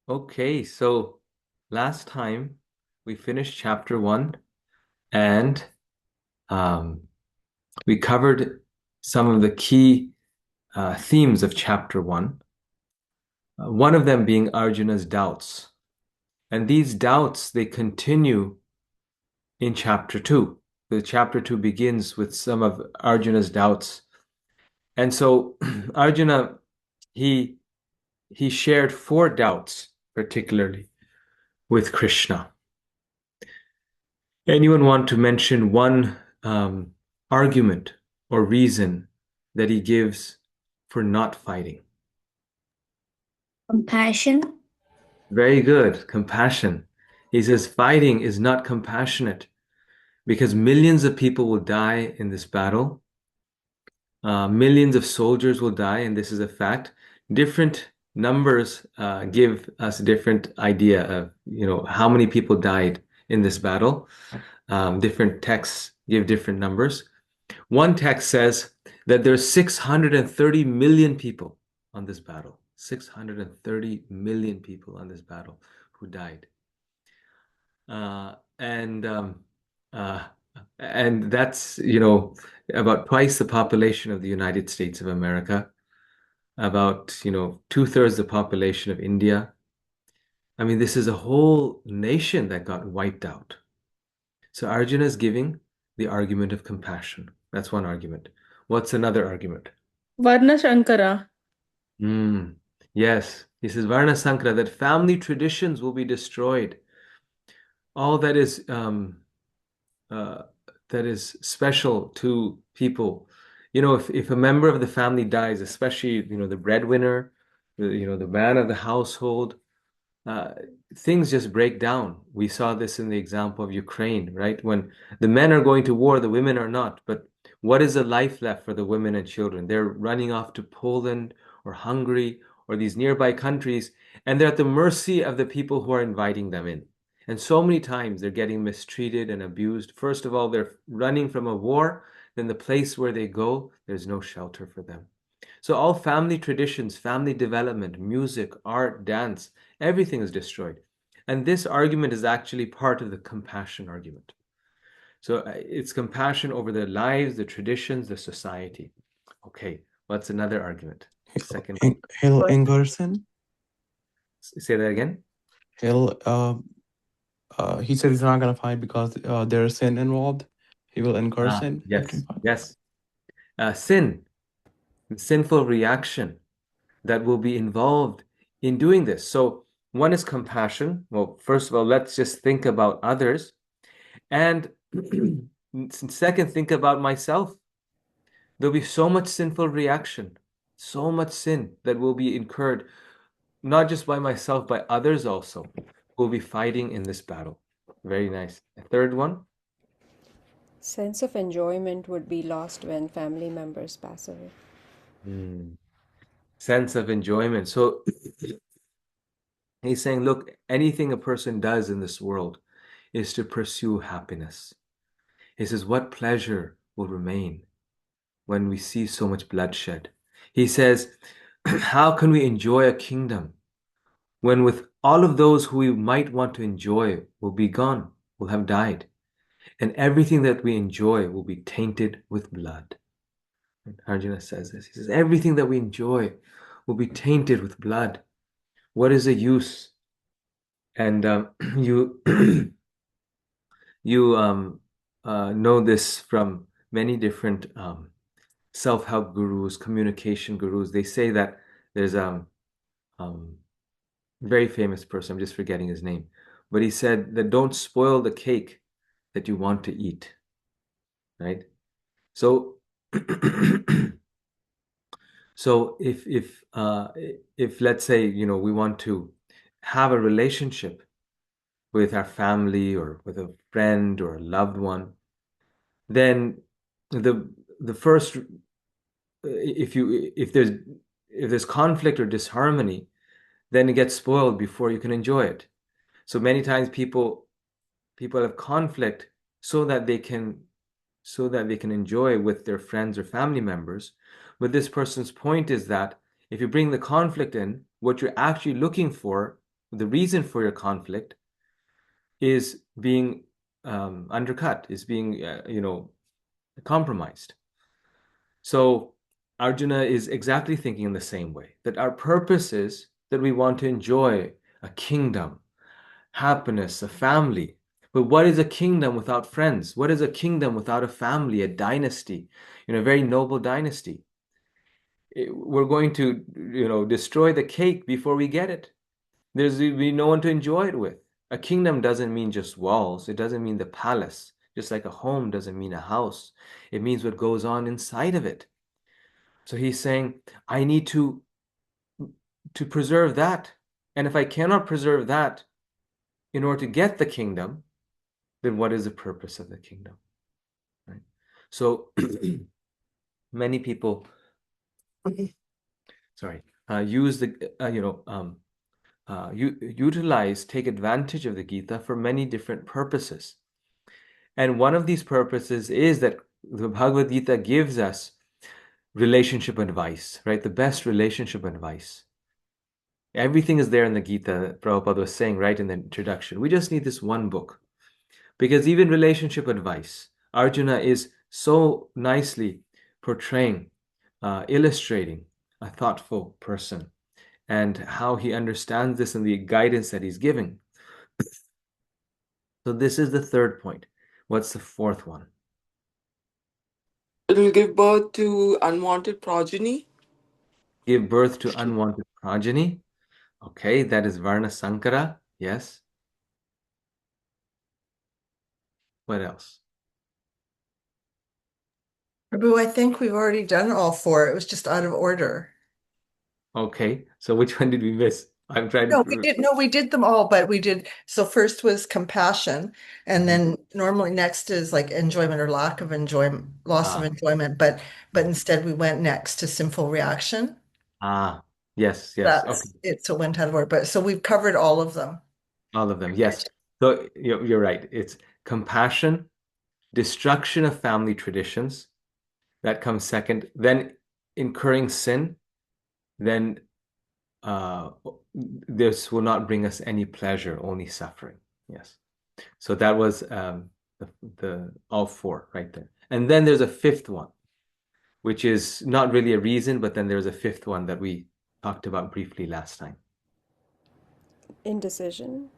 Okay, so last time we finished chapter one and um, we covered some of the key themes of chapter one. One of them being Arjuna's doubts. And these doubts, they continue in chapter two. The chapter two begins with some of Arjuna's doubts. And so Arjuna, he he shared four doubts, particularly with Krishna. Anyone want to mention one argument or reason that he gives for not fighting? Compassion. Very good. Compassion. He says fighting is not compassionate because millions of people will die in this battle. Millions of soldiers will die, and this is a fact. Different numbers give us a different idea of, how many people died in this battle. Different texts give different numbers. One text says that there's 630 million people on this battle. 630 million people on this battle who died. Uh, and um, uh, and that's, about twice the population of the United States of America, about, two-thirds the population of India. I mean, this is a whole nation that got wiped out. So Arjuna is giving the argument of compassion. That's one argument. What's another argument? Varna Shankara. Mm, yes, he says Varna Sankara, that family traditions will be destroyed. All uh, that is special to people. If a member of the family dies, especially, the breadwinner, the man of the household, uh, things just break down. We saw this in the example of Ukraine, right? When the men are going to war, the women are not. But what is the life left for the women and children? They're running off to Poland or Hungary or these nearby countries, and they're at the mercy of the people who are inviting them in. And so many times they're getting mistreated and abused. First of all, they're running from a war. Then the place where they go, there's no shelter for them. So all family traditions, family development, music, art, dance, everything is destroyed. And this argument is actually part of the compassion argument. So it's compassion over the lives, the traditions, the society. Okay, what's another argument? Second, He'll Ingerson. say that again. He'll he said he's not gonna fight because there's sin involved. He will incur sin. Yes, yes. Sin, sinful reaction that will be involved in doing this. So one is compassion. Well, first of all, let's just think about others. And second, think about myself. There'll be so much sinful reaction, so much sin that will be incurred, not just by myself, by others also, who will be fighting in this battle. Very nice. A third one. Sense of enjoyment would be lost when family members pass away. Sense of enjoyment. So he's saying, look, anything a person does in this world is to pursue happiness. He says, what pleasure will remain when we see so much bloodshed? He says, how can we enjoy a kingdom when with all of those who we might want to enjoy will be gone, will have died, and everything that we enjoy will be tainted with blood? And Arjuna says this. He says, everything that we enjoy will be tainted with blood. What is the use? And you you know this from many different self-help gurus, communication gurus. They say that there's um, very famous person, I'm just forgetting his name, but he said that don't spoil the cake that you want to eat, right? So, so if let's say we want to have a relationship with our family or with a friend or a loved one, then the the first if there's conflict or disharmony, then it gets spoiled before you can enjoy it. So many times people have conflict so that they can enjoy with their friends or family members. But this person's point is that if you bring the conflict in, what you're actually looking for the reason for your conflict is being undercut, is being, compromised. So Arjuna is exactly thinking in the same way, that our purpose is that we want to enjoy a kingdom, happiness, a family. But what is a kingdom without friends? What is a kingdom without a family, a dynasty, a very noble dynasty? We're going to, destroy the cake before we get it. There's be no one to enjoy it with. A kingdom doesn't mean just walls. It doesn't mean the palace. Just like a home doesn't mean a house. It means what goes on inside of it. So he's saying, I need to preserve that. And if I cannot preserve that in order to get the kingdom, then what is the purpose of the kingdom? Right? So many people, use the, take advantage of the Gita for many different purposes. And one of these purposes is that the Bhagavad Gita gives us relationship advice, right? The best relationship advice. Everything is there in the Gita, Prabhupada was saying right in the introduction. We just need this one book. Because even relationship advice, Arjuna is so nicely portraying, illustrating a thoughtful person and how he understands this and the guidance that he's giving. So this is the third point. What's the fourth one? It will give birth to unwanted progeny. Give birth to unwanted progeny. Okay, that is Varna Sankara. Yes. What else? Prabhu, I think we've already done all four. It was just out of order. Okay, so which one did we miss? I'm trying No, to. we did them all, but we did. So first was compassion, and then normally next is like enjoyment or lack of enjoyment, loss of enjoyment. But instead we went next to sinful reaction. Yes. Okay. That's it. So it went out of order. But so we've covered all of them. All of them. Yes. So you're right. It's compassion, destruction of family traditions. That comes second. Then incurring sin. Then this will not bring us any pleasure, only suffering. Yes. So that was the all four right there. And then there's a fifth one, which is not really a reason, but then there's a fifth one that we talked about briefly last time. Indecision.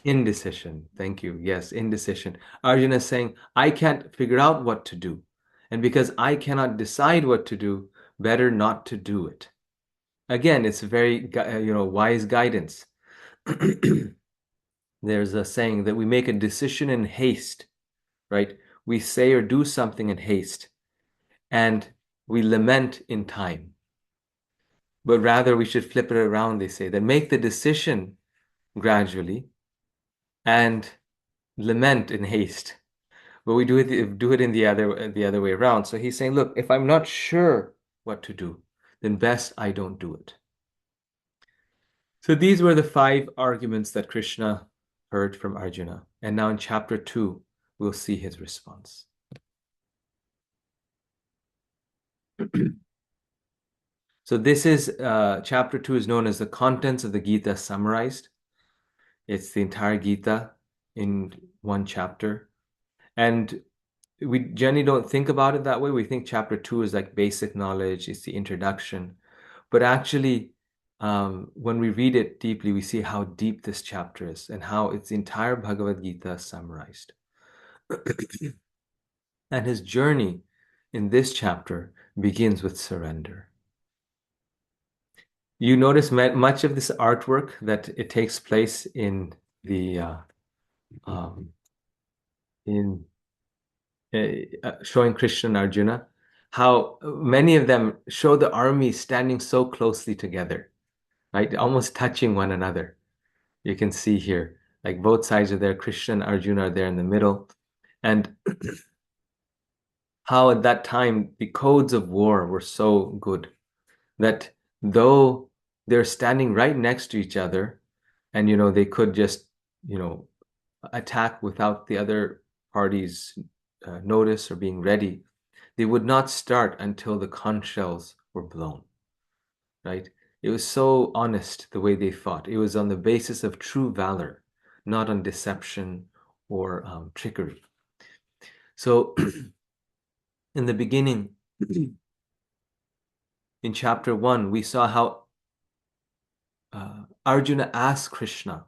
Indecision. Thank you. Yes, indecision. Arjuna is saying, I can't figure out what to do. And because I cannot decide what to do, better not to do it. Again, it's very, wise guidance. There's a saying that we make a decision in haste, right? We say or do something in haste, and we lament in time. But rather, we should flip it around, they say, that make the decision gradually and lament in haste. But we do it in the other way around. So he's saying, look, if I'm not sure what to do, then best I don't do it. So these were the 5 arguments that Krishna heard from Arjuna. And now in chapter 2, we'll see his response. So this is chapter 2 is known as the contents of the Gita summarized. It's the entire Gita in one chapter. And we generally don't think about it that way. We think chapter 2 is like basic knowledge, it's the introduction. But actually, when we read it deeply, we see how deep this chapter is and how it's the entire Bhagavad Gita summarized. And his journey in this chapter begins with surrender. You notice much of this artwork that it takes place in the showing Krishna and Arjuna, how many of them show the armies standing so closely together, right? Almost touching one another. You can see here, like both sides are there, Krishna and Arjuna are there in the middle. And how at that time the codes of war were so good that though they're standing right next to each other and they could just attack without the other party's notice or being ready, they would not start until the conch shells were blown, right? It was so honest the way they fought. It was on the basis of true valor, not on deception or trickery. So in the beginning, in chapter 1, we saw how Arjuna asked Krishna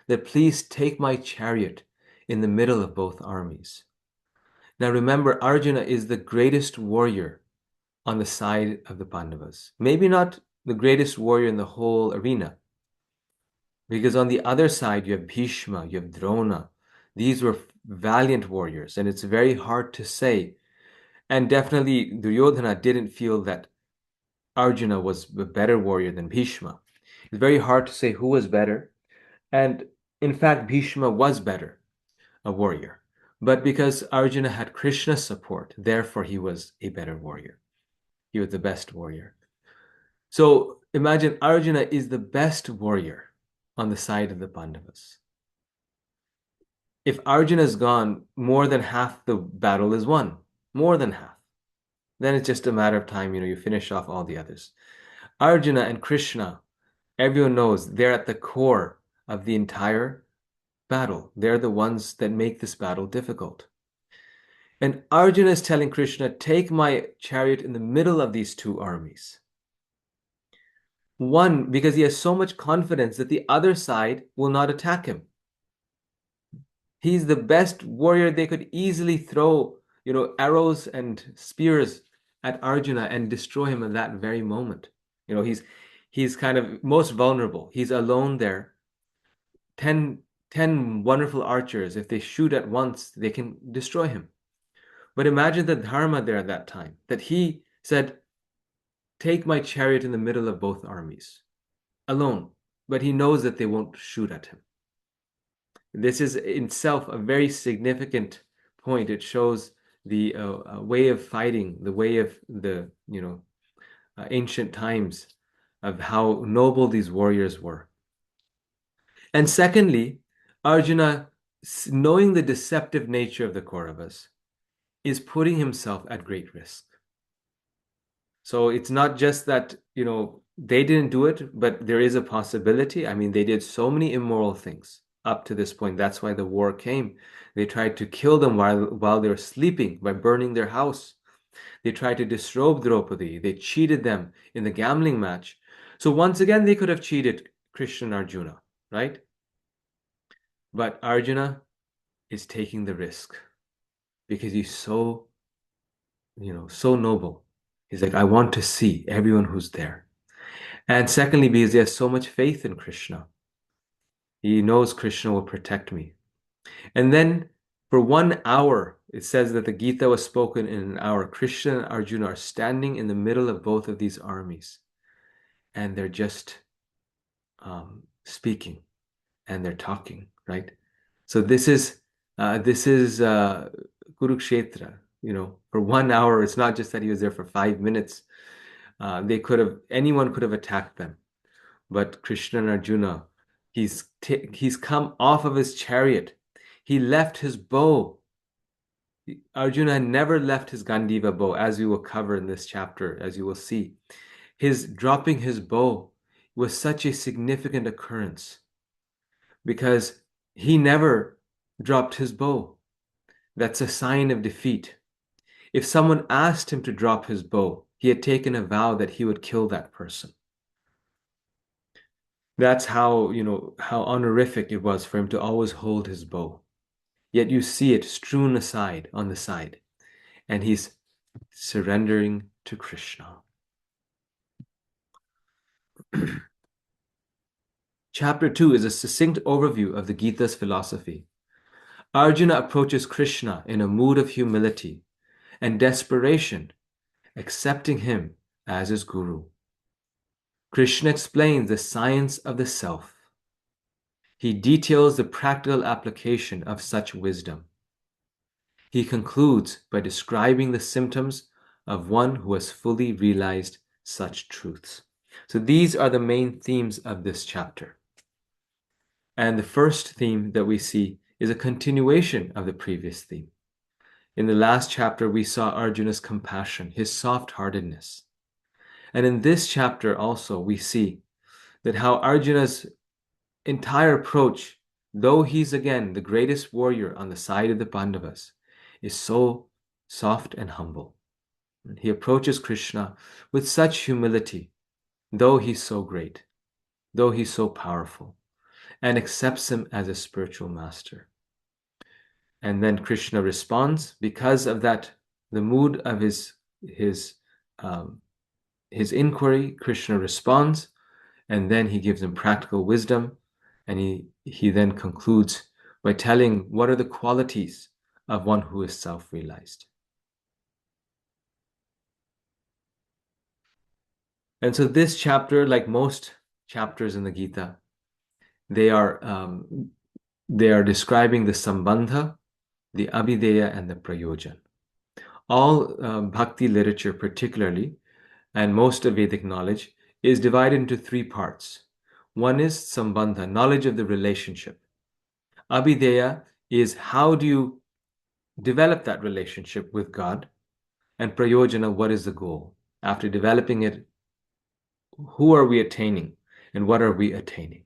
that please take my chariot in the middle of both armies. Now remember, Arjuna is the greatest warrior on the side of the Pandavas. Maybe not the greatest warrior in the whole arena, because on the other side you have Bhishma, you have Drona. These were valiant warriors, and it's very hard to say. And definitely Duryodhana didn't feel that Arjuna was a better warrior than Bhishma. It's very hard to say who was better. And in fact, Bhishma was better, a warrior. But because Arjuna had Krishna's support, therefore he was a better warrior. He was the best warrior. So imagine Arjuna is the best warrior on the side of the Pandavas. If Arjuna is gone, more than half the battle is won. More than half. Then it's just a matter of time, you finish off all the others. Arjuna and Krishna, everyone knows they're at the core of the entire battle. They're the ones that make this battle difficult. And Arjuna is telling Krishna, take my chariot in the middle of these two armies. One, because he has so much confidence that the other side will not attack him. He's the best warrior. They could easily throw, arrows and spears at Arjuna and destroy him at that very moment. He's kind of most vulnerable. He's alone there. 10 wonderful archers, if they shoot at once, they can destroy him. But imagine the dharma there at that time, that he said, take my chariot in the middle of both armies, alone. But he knows that they won't shoot at him. This is in itself a very significant point. It shows the way of fighting, the way of the ancient times, of how noble these warriors were. And secondly, Arjuna, knowing the deceptive nature of the Kauravas, is putting himself at great risk. So it's not just that, they didn't do it, but there is a possibility. I mean, they did so many immoral things up to this point. That's why the war came. They tried to kill them while they were sleeping by burning their house. They tried to disrobe Draupadi. They cheated them in the gambling match. So once again, they could have cheated Krishna and Arjuna, right? But Arjuna is taking the risk because he's so, so noble. He's like, I want to see everyone who's there. And secondly, because he has so much faith in Krishna. He knows Krishna will protect me. And then for 1 hour, it says that the Gita was spoken in an hour. Krishna and Arjuna are standing in the middle of both of these armies. And they're just speaking and they're talking, right? So this is Kurukshetra, for 1 hour. It's not just that he was there for 5 minutes. Anyone could have attacked them. But Krishna and Arjuna, he's come off of his chariot. He left his bow. Arjuna never left his Gandiva bow, as we will cover in this chapter, as you will see. His dropping his bow was such a significant occurrence because he never dropped his bow. That's a sign of defeat. If someone asked him to drop his bow, he had taken a vow that he would kill that person. That's how honorific it was for him to always hold his bow. Yet you see it strewn aside on the side, and he's surrendering to Krishna. Chapter 2 is a succinct overview of the Gita's philosophy. Arjuna approaches Krishna in a mood of humility and desperation, accepting him as his guru. Krishna explains the science of the self. He details the practical application of such wisdom. He concludes by describing the symptoms of one who has fully realized such truths. So these are the main themes of this chapter. And the first theme that we see is a continuation of the previous theme. In the last chapter, we saw Arjuna's compassion, his soft-heartedness. And in this chapter also, we see that how Arjuna's entire approach, though he's again the greatest warrior on the side of the Pandavas, is so soft and humble. He approaches Krishna with such humility, though he's so great, though he's so powerful, and accepts him as a spiritual master. And then Krishna responds because of that, the mood of his inquiry. Krishna responds, and then he gives him practical wisdom, and he then concludes by telling what are the qualities of one who is self-realized. And so this chapter, like most chapters in the Gita, they are describing the sambandha, the abhideya, and the prayojan. All bhakti literature particularly, and most of Vedic knowledge, is divided into three parts. One is sambandha, knowledge of the relationship. Abhideya is how do you develop that relationship with God, and prayojana, what is the goal? After developing it, who are we attaining and what are we attaining?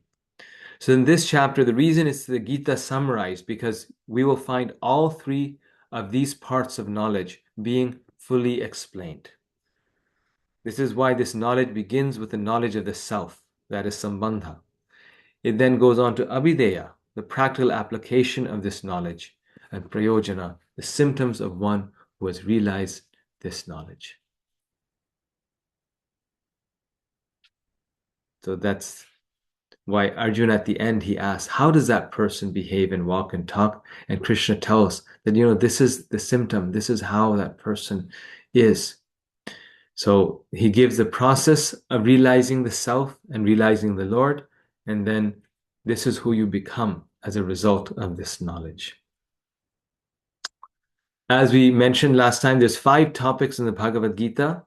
So in this chapter, the reason it's the Gita summarized, because we will find all three of these parts of knowledge being fully explained. This is why this knowledge begins with the knowledge of the self, that is sambandha. It then goes on to abhideya, the practical application of this knowledge, and prayojana, the symptoms of one who has realized this knowledge. So that's why Arjuna at the end, he asks, how does that person behave and walk and talk? And Krishna tells that, this is the symptom, this is how that person is. So he gives the process of realizing the self and realizing the Lord, and then this is who you become as a result of this knowledge. As we mentioned last time, there's 5 topics in the Bhagavad Gita: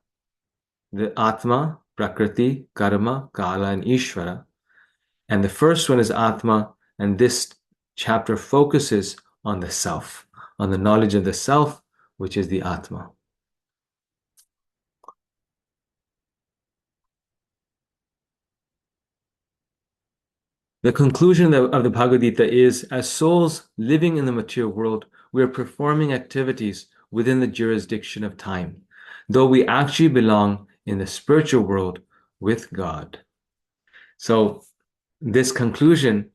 the Atma, Prakriti, Karma, Kala, and Ishvara. And the first one is Atma, and this chapter focuses on the self, on the knowledge of the self, which is the Atma. The conclusion of the Bhagavad Gita is, as souls living in the material world, we are performing activities within the jurisdiction of time, though we actually belong in the spiritual world with God. So this conclusion,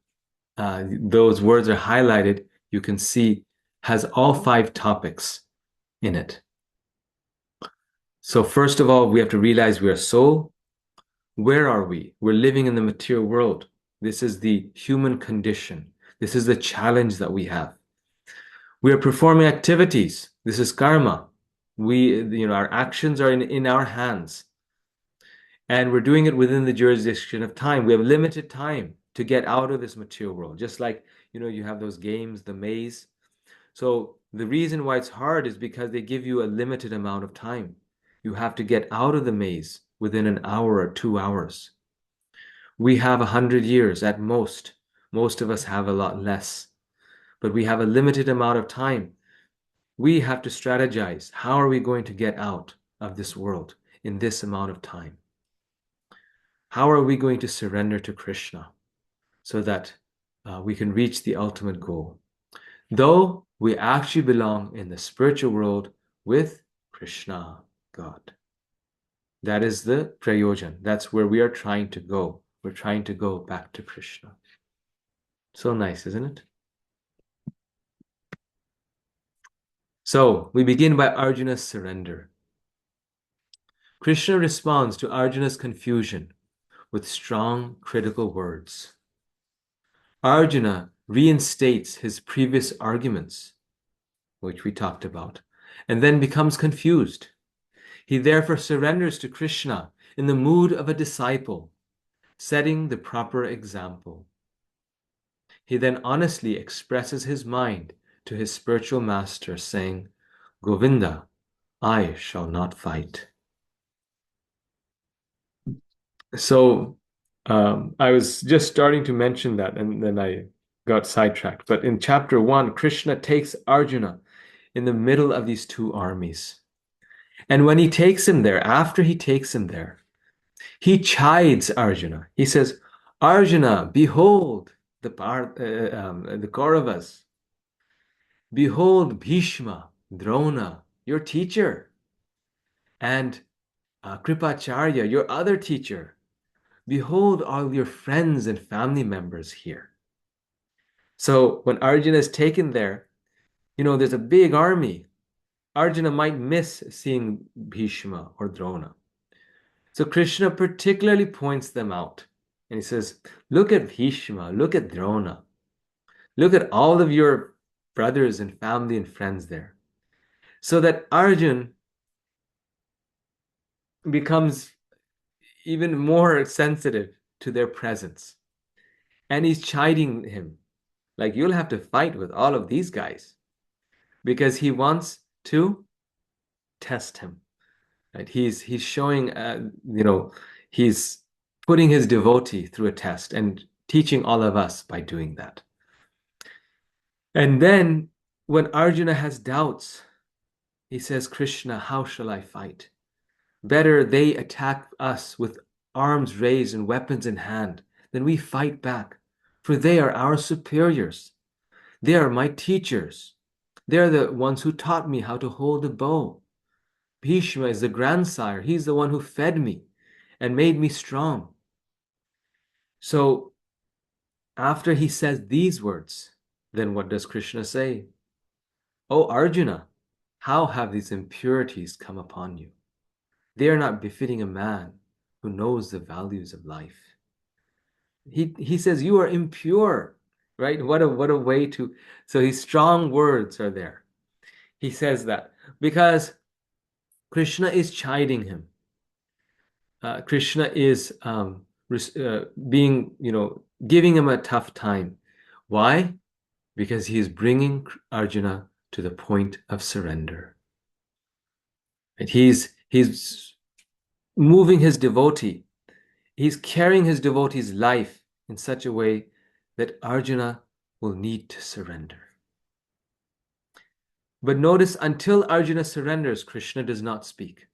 those words are highlighted, you can see, has all 5 topics in it. So first of all, we have to realize we are soul. Where are we? We're living in the material world. This is the human condition. This is the challenge that we have. We are performing activities. This is karma. Our actions are in our hands. And we're doing it within the jurisdiction of time. We have limited time to get out of this material world. Just like, you have those games, the maze. So the reason why it's hard is because they give you a limited amount of time. You have to get out of the maze within an hour or 2 hours. We have 100 years at most. Most of us have a lot less. But we have a limited amount of time. We have to strategize. How are we going to get out of this world in this amount of time? How are we going to surrender to Krishna so that we can reach the ultimate goal? Though we actually belong in the spiritual world with Krishna, God. That is the prayojan. That's where we are trying to go. We're trying to go back to Krishna. So nice, isn't it? So we begin by Arjuna's surrender. Krishna responds to Arjuna's confusion with strong critical words. Arjuna reinstates his previous arguments, which we talked about, and then becomes confused. He therefore surrenders to Krishna in the mood of a disciple, setting the proper example. He then honestly expresses his mind to his spiritual master, saying, Govinda, I shall not fight. So I was just starting to mention that, and then I got sidetracked. But in chapter 1, Krishna takes Arjuna in the middle of these 2 armies. And when he takes him there, after he takes him there, he chides Arjuna. He says, Arjuna, behold the Kauravas. Behold Bhishma, Drona, your teacher, and Kripacharya, your other teacher. Behold all your friends and family members here. So when Arjuna is taken there, there's a big army. Arjuna might miss seeing Bhishma or Drona. So Krishna particularly points them out. And he says, look at Bhishma, look at Drona, look at all of your brothers and family and friends there. So that Arjun becomes even more sensitive to their presence. And he's chiding him, like, you'll have to fight with all of these guys, because he wants to test him. Right? He's showing, he's putting his devotee through a test and teaching all of us by doing that. And then when Arjuna has doubts, he says, Krishna, how shall I fight? Better they attack us with arms raised and weapons in hand than we fight back, for they are our superiors. They are my teachers. They are the ones who taught me how to hold a bow. Bhishma is the grandsire. He's the one who fed me and made me strong. So after he says these words, then what does Krishna say? Oh Arjuna, how have these impurities come upon you? They are not befitting a man who knows the values of life. He says you are impure, right? What a way to. So his strong words are there. He says that because Krishna is chiding him. Krishna is giving him a tough time. Why? Because he is bringing Arjuna to the point of surrender. And he's moving his devotee. He's carrying his devotee's life in such a way that Arjuna will need to surrender. But notice, until Arjuna surrenders, Krishna does not speak.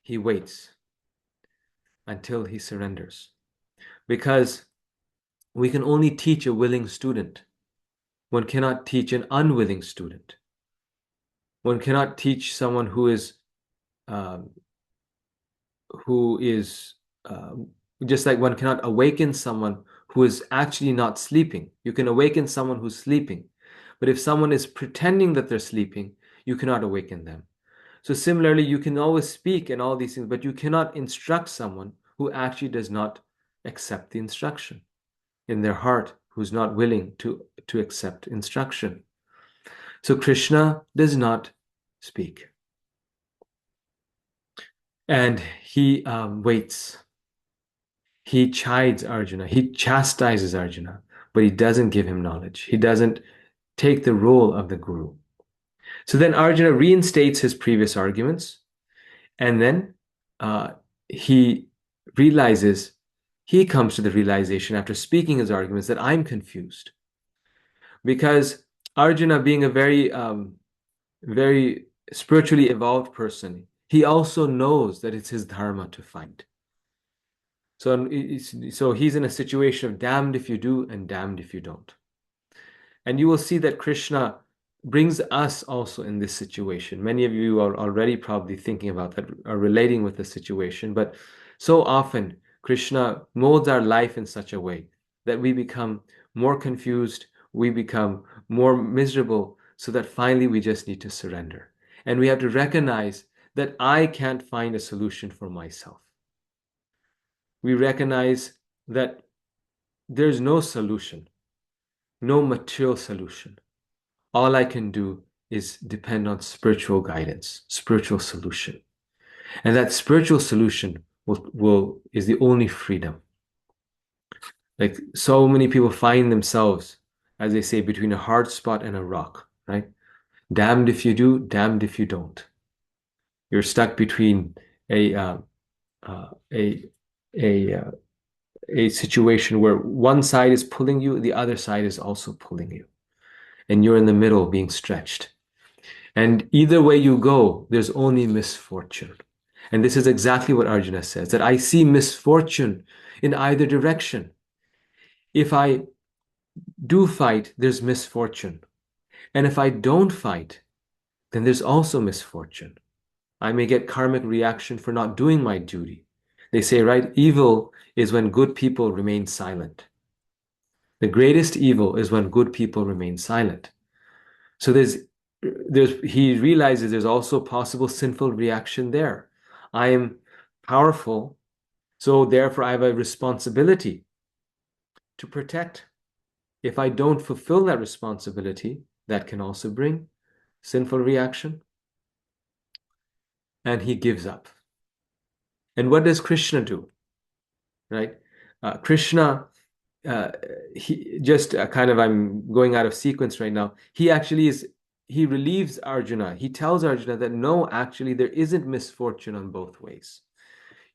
He waits until he surrenders. Because we can only teach a willing student. One cannot teach an unwilling student. One cannot teach someone who is just like one cannot awaken someone who is actually not sleeping. You can awaken someone who's sleeping. But if someone is pretending that they're sleeping, you cannot awaken them. So similarly, you can always speak and all these things, but you cannot instruct someone who actually does not accept the instruction in their heart, who's not willing to accept instruction. So Krishna does not speak. And he waits. He chides Arjuna. He chastises Arjuna, but he doesn't give him knowledge. He doesn't take the role of the guru. So then Arjuna reinstates his previous arguments, and then he comes to the realization after speaking his arguments that I'm confused. Because Arjuna, being a very, very spiritually evolved person, he also knows that it's his dharma to fight. So he's in a situation of damned if you do and damned if you don't. And you will see that Krishna brings us also in this situation. Many of you are already probably thinking about that, are relating with the situation, but so often Krishna molds our life in such a way that we become more confused, we become more miserable, so that finally we just need to surrender. And we have to recognize that I can't find a solution for myself. We recognize that there's no solution, no material solution. All I can do is depend on spiritual guidance, spiritual solution. And that spiritual solution is the only freedom. Like so many people find themselves, as they say, between a hard spot and a rock, right? Damned if you do, damned if you don't. You're stuck between a situation where one side is pulling you, the other side is also pulling you. And you're in the middle being stretched. And either way you go, there's only misfortune. And this is exactly what Arjuna says, that I see misfortune in either direction. If I do fight, there's misfortune. And if I don't fight, then there's also misfortune. I may get karmic reaction for not doing my duty. They say, right, evil is when good people remain silent. The greatest evil is when good people remain silent. So he realizes there's also possible sinful reaction there. I am powerful, so therefore I have a responsibility to protect. If I don't fulfill that responsibility, that can also bring sinful reaction. And he gives up. And what does Krishna do? Right? Krishna, he just kind of, I'm going out of sequence right now. He relieves Arjuna. He tells Arjuna that no, actually, there isn't misfortune on both ways.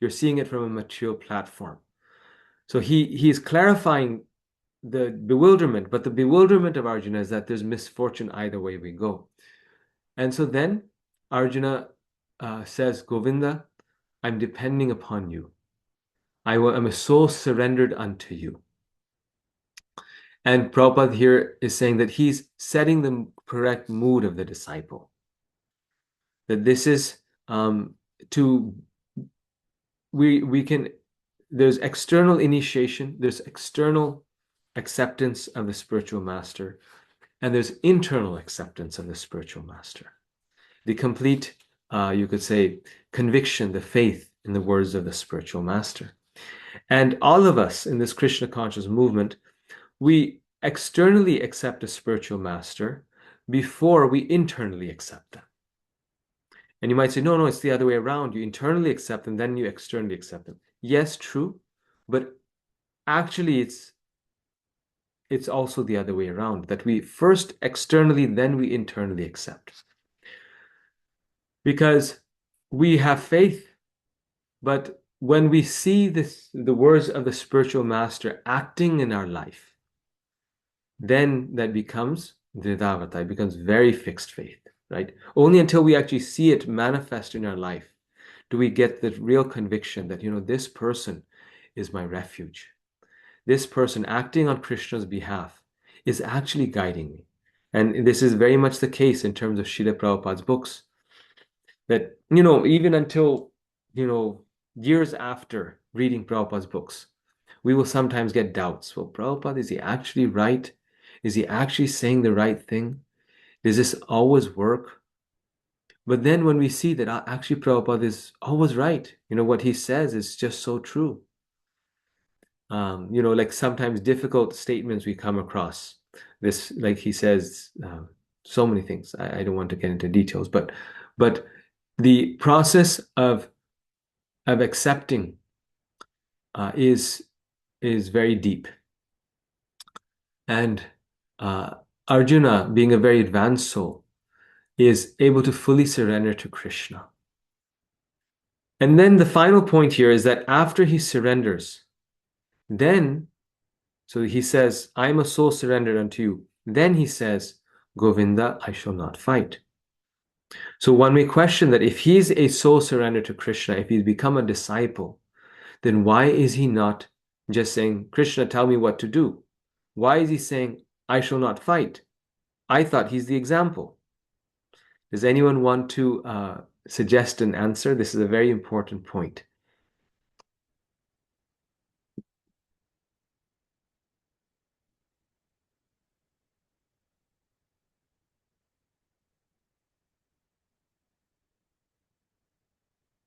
You're seeing it from a material platform. So he is clarifying the bewilderment, but the bewilderment of Arjuna is that there's misfortune either way we go. And so then Arjuna says, Govinda, I'm depending upon you. I'm a soul surrendered unto you. And Prabhupada here is saying that he's setting the correct mood of the disciple. That this is there's external initiation, there's external acceptance of the spiritual master, and there's internal acceptance of the spiritual master. The complete, you could say, conviction, the faith in the words of the spiritual master. And all of us in this Krishna conscious movement, we externally accept a spiritual master before we internally accept them. And you might say, no, it's the other way around. You internally accept them, then you externally accept them. Yes, true, but actually it's also the other way around, that we first externally, then we internally accept. Because we have faith, but when we see the words of the spiritual master acting in our life, then that becomes Dridavata, it becomes very fixed faith, right? Only until we actually see it manifest in our life do we get the real conviction that, this person is my refuge. This person acting on Krishna's behalf is actually guiding me. And this is very much the case in terms of Srila Prabhupada's books. That, even until, years after reading Prabhupada's books, we will sometimes get doubts. Well, Prabhupada, is he actually right? Is he actually saying the right thing? Does this always work? But then when we see that actually Prabhupada is always right, what he says is just so true. Like sometimes difficult statements we come across. This, like he says, so many things. I don't want to get into details, but the process of accepting is very deep. And Arjuna, being a very advanced soul, is able to fully surrender to Krishna. And then the final point here is that after he surrenders, then, so he says, I am a soul surrendered unto you. Then he says, Govinda, I shall not fight. So one may question that if he's a soul surrendered to Krishna, if he's become a disciple, then why is he not just saying, Krishna, tell me what to do? Why is he saying, I shall not fight? I thought he's the example. Does anyone want to suggest an answer? This is a very important point.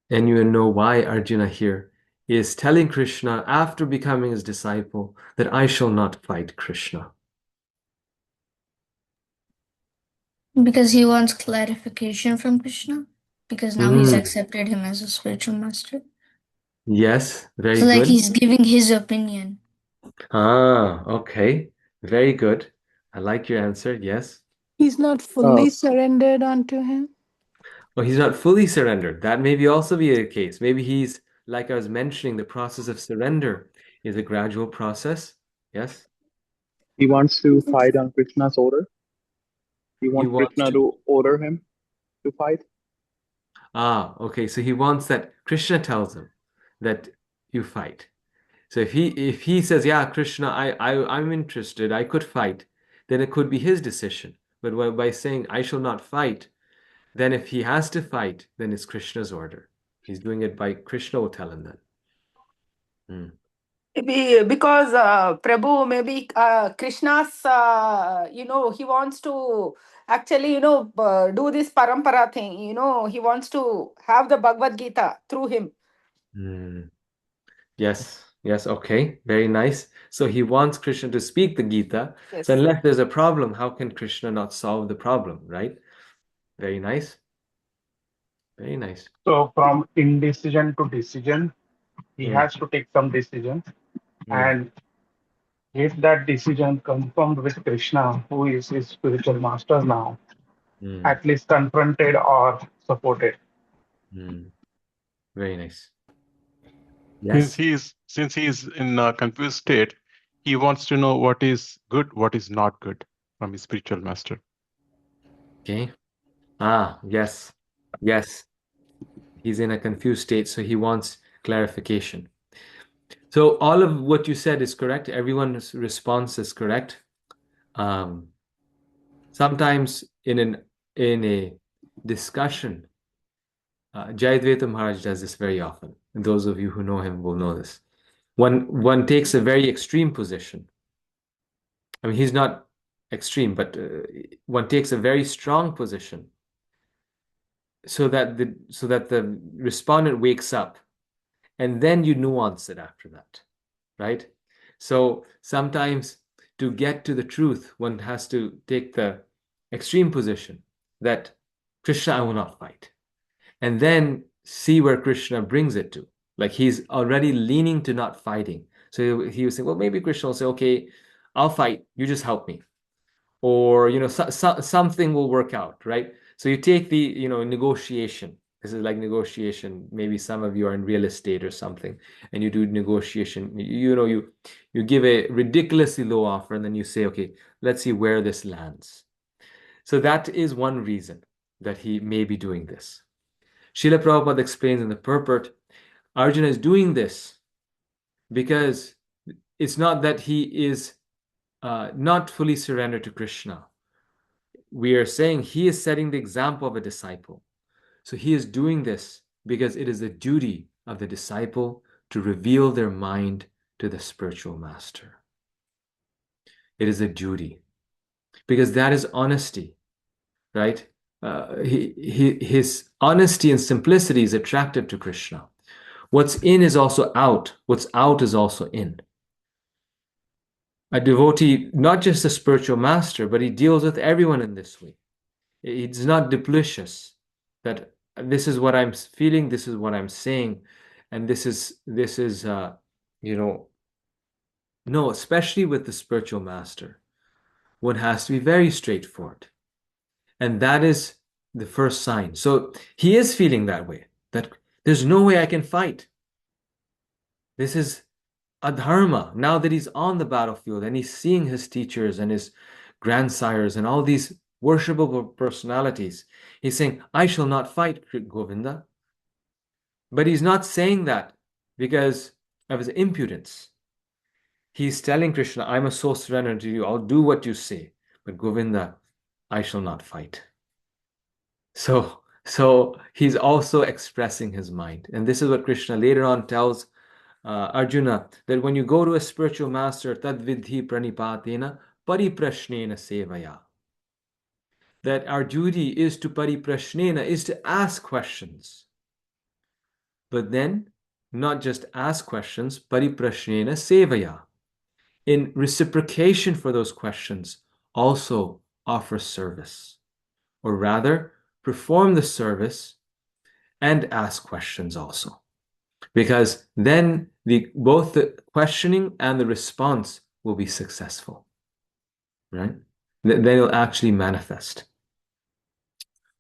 And you know why Arjuna here is telling Krishna after becoming his disciple that I shall not fight Krishna. Because he wants clarification from Krishna. Because now he's accepted him as a spiritual master. Yes, very So like good. he's giving his opinion. Okay. Very good. I like your answer. Yes. He's not fully surrendered unto him. Well, he's not fully surrendered. That maybe also be the case. Maybe he's, like I was mentioning, the process of surrender is a gradual process. Yes. He wants to fight on Krishna's order. He wants wants Krishna to. to order him to fight. Okay. So he wants that Krishna tells him that you fight. So if he says, yeah, Krishna, I'm interested, I could fight, then it could be his decision. But by saying I shall not fight, then if he has to fight, then it's Krishna's order. He's doing it by Krishna will tell him that. Hmm. Maybe because Prabhu, maybe Krishna's, he wants to actually, do this parampara thing. He wants to have the Bhagavad Gita through him. Hmm. Yes, yes, okay, very nice. So he wants Krishna to speak the Gita. Yes. So unless there's a problem, how can Krishna not solve the problem, right? Very nice. Very nice. So from indecision to decision, he Hmm. has to take some decisions. Hmm. And if that decision confirmed with Krishna, who is his spiritual master now, Hmm. at least confronted or supported. Hmm. Very nice. Since Yes. he is in a confused state, he wants to know what is good, what is not good from his spiritual master. Okay. Yes. Yes. He's in a confused state, so he wants clarification. So all of what you said is correct. Everyone's response is correct. Sometimes in a discussion, Jayadvaita Maharaj does this very often. And those of you who know him will know this. One takes a very extreme position. I mean, he's not extreme, but one takes a very strong position so that the respondent wakes up, and then you nuance it after that, right? So sometimes to get to the truth, one has to take the extreme position that Krishna, I will not fight, and then see where Krishna brings it to. Like he's already leaning to not fighting. So he was saying, well, maybe Krishna will say, okay, I'll fight, you just help me. Or, something will work out, right? So you take the, negotiation. This is like negotiation. Maybe some of you are in real estate or something, and you do negotiation. You give a ridiculously low offer, and then you say, okay, let's see where this lands. So that is one reason that he may be doing this. Srila Prabhupada explains in the purport, Arjuna is doing this because it's not that he is not fully surrendered to Krishna. We are saying he is setting the example of a disciple. So he is doing this because it is the duty of the disciple to reveal their mind to the spiritual master. It is a duty because that is honesty, right? His honesty and simplicity is attractive to Krishna. What's in is also out. What's out is also in. A devotee, not just a spiritual master, but he deals with everyone in this way. It's not duplicitous that this is what I'm feeling, this is what I'm saying, and this is no, especially with the spiritual master, one has to be very straightforward. And that is the first sign. So he is feeling that way, that there's no way I can fight. This is adharma. Now that he's on the battlefield and he's seeing his teachers and his grandsires and all these worshipable personalities, he's saying, I shall not fight, Govinda. But he's not saying that because of his impudence. He's telling Krishna, I must so surrender to you, I'll do what you say. But Govinda, I shall not fight. So he's also expressing his mind. And this is what Krishna later on tells Arjuna, that when you go to a spiritual master, tad vidhi pranipatena pariprashnena sevaya. That our duty is to pariprashnena, is to ask questions. But then, not just ask questions, pariprashnena sevaya. In reciprocation for those questions, also offer service. Or rather, perform the service and ask questions also. Because then both the questioning and the response will be successful, right? Then it'll actually manifest.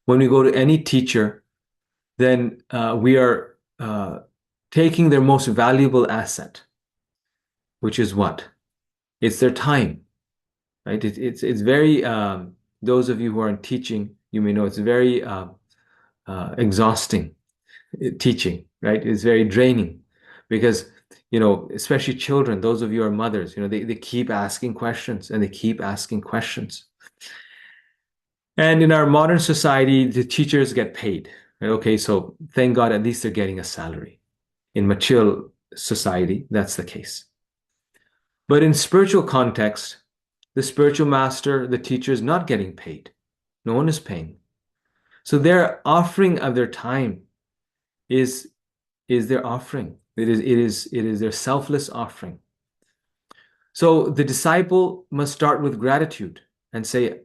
When we go to any teacher, then we are taking their most valuable asset, which is what? It's their time, right? It's very, those of you who are in teaching, you may know it's very exhausting teaching, right? It's very draining because, especially children, those of you who are mothers, they keep asking questions and they keep asking questions. And in our modern society, the teachers get paid. Right? Okay, so thank God, at least they're getting a salary. In mature society, that's the case. But in spiritual context, the spiritual master, the teacher is not getting paid. No one is paying. So their offering of their time is their offering. It is their selfless offering. So the disciple must start with gratitude and say,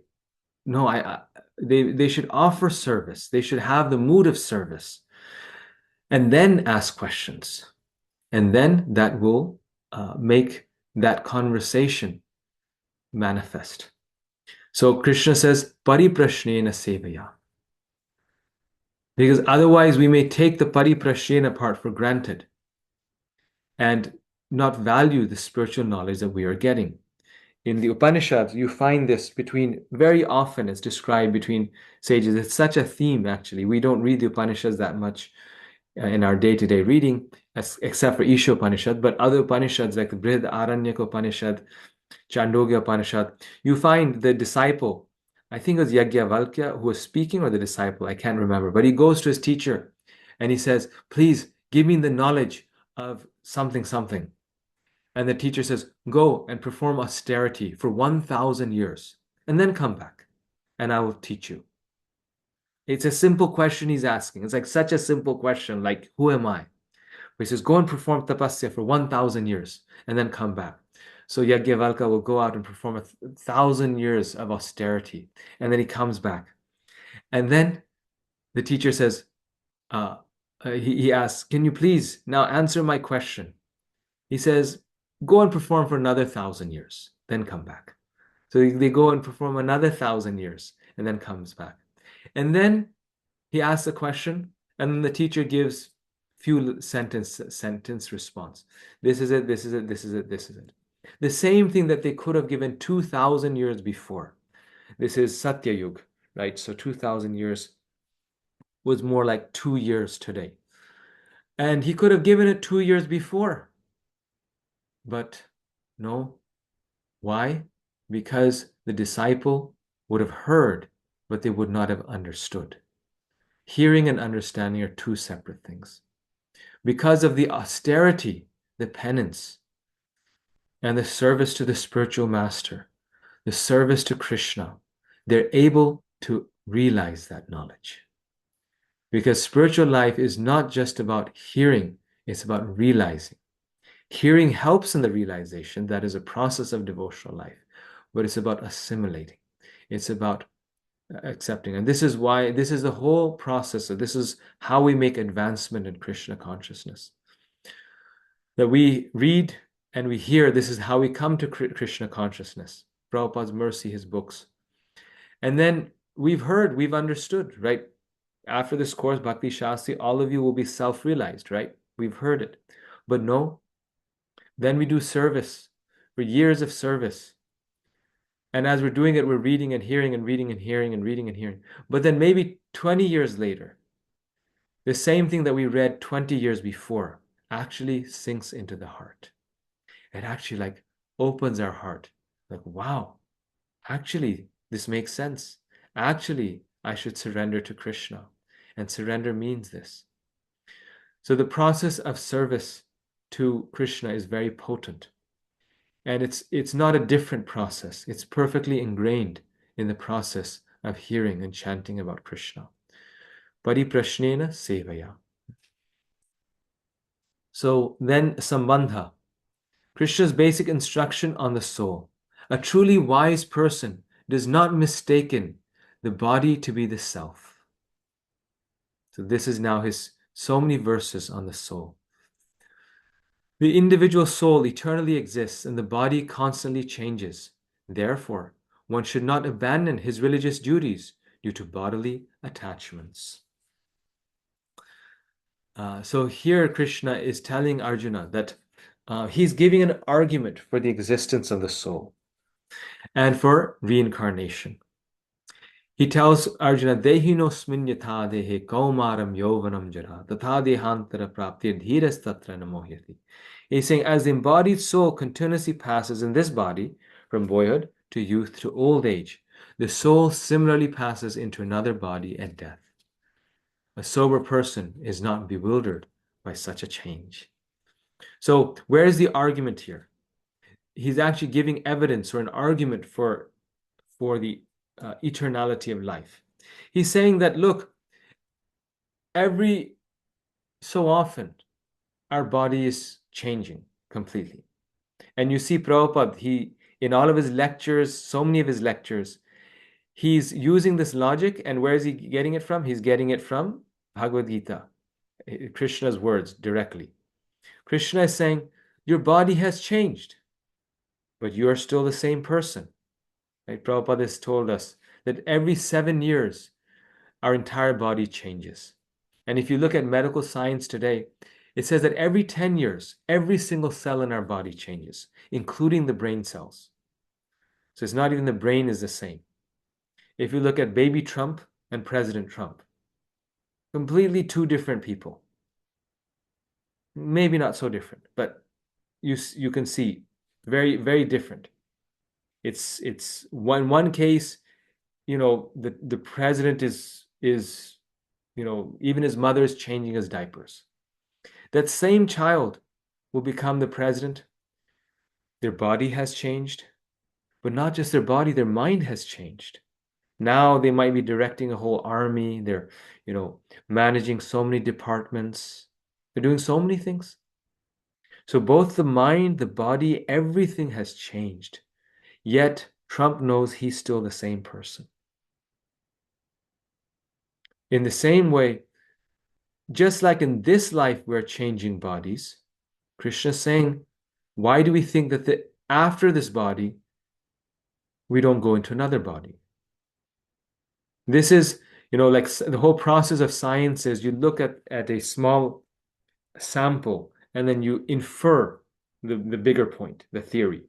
no, they should offer service. They should have the mood of service and then ask questions. And then that will make that conversation manifest. So Krishna says, pariprashnena sevaya. Because otherwise we may take the pariprashnena part for granted and not value the spiritual knowledge that we are getting. In the Upanishads, you find this very often it's described between sages. It's such a theme, actually. We don't read the Upanishads that much in our day-to-day reading, except for Isha Upanishad, but other Upanishads like the Brihad Aranyaka Upanishad, Chandogya Upanishad, you find the disciple, I think it was Yajnavalkya who was speaking, or the disciple, I can't remember, but he goes to his teacher and he says, please give me the knowledge of something, something. And the teacher says, go and perform austerity for 1,000 years and then come back and I will teach you. It's a simple question he's asking. It's like such a simple question, like, who am I? But he says, go and perform tapasya for 1,000 years and then come back. So Yajnavalkya will go out and perform 1,000 years of austerity. And then he comes back. And then the teacher says, he asks, can you please now answer my question? He says, go and perform for another 1,000 years, then come back. So they go and perform another 1,000 years and then comes back. And then he asks a question, and then the teacher gives few sentence response. This is it, this is it, this is it, this is it. The same thing that they could have given 2,000 years before. This is Satya Yuga, right? So 2,000 years was more like 2 years today. And he could have given it 2 years before. But no. Why? Because the disciple would have heard, but they would not have understood. Hearing and understanding are two separate things. Because of the austerity, the penance, and the service to the spiritual master, the service to Krishna, they're able to realize that knowledge. Because spiritual life is not just about hearing, it's about realizing. Hearing helps in the realization, that is a process of devotional life, but it's about assimilating. It's about accepting. And this is why, this is the whole process. So this is how we make advancement in Krishna consciousness. That we read and we hear, this is how we come to Krishna consciousness. Prabhupada's Mercy, his books. And then we've heard, we've understood, right? After this course, Bhakti Shastri, all of you will be self-realized, right? We've heard it. But no, then we do service, for years of service. And as we're doing it, we're reading and hearing and reading and hearing and reading and hearing. But then maybe 20 years later, the same thing that we read 20 years before actually sinks into the heart. It actually like opens our heart. Like, wow, actually, this makes sense. Actually, I should surrender to Krishna. And surrender means this. So the process of service to Krishna is very potent. And it's not a different process. It's perfectly ingrained in the process of hearing and chanting about Krishna. Pariprashnena sevaya. So then sambandha. Krishna's basic instruction on the soul. A truly wise person does not mistaken the body to be the self. So this is now his so many verses on the soul. The individual soul eternally exists and the body constantly changes. Therefore, one should not abandon his religious duties due to bodily attachments. So here Krishna is telling Arjuna that he's giving an argument for the existence of the soul and for reincarnation. He tells Arjuna, Dehinosmin yatha dehe kaumaram yovanam jara, tatha dehantara praptir dhiras tatra namohyati. He's saying, as the embodied soul continuously passes in this body, from boyhood to youth to old age, the soul similarly passes into another body at death. A sober person is not bewildered by such a change. So, where is the argument here? He's actually giving evidence or an argument for the eternality of life. He's saying that, look, every so often our body is changing completely. And you see Prabhupada, in all of his lectures, so many of his lectures, he's using this logic. And where is he getting it from? He's getting it from Bhagavad Gita, Krishna's words directly. Krishna is saying, your body has changed, but you are still the same person. Right? Prabhupada has told us that every 7 years, our entire body changes. And if you look at medical science today, it says that every 10 years, every single cell in our body changes, including the brain cells. So it's not even the brain is the same. If you look at baby Trump and President Trump, completely two different people. Maybe not so different, but you can see very, very different. It's one case, the president is even his mother is changing his diapers. That same child will become the president. Their body has changed, but not just their body, their mind has changed. Now they might be directing a whole army. They're, managing so many departments. They're doing so many things. So both the mind, the body, everything has changed. Yet Trump knows he's still the same person. In the same way, just like in this life we're changing bodies, Krishna is saying, why do we think that after this body, we don't go into another body? This is, like the whole process of science is you look at a small sample and then you infer the bigger point, the theory.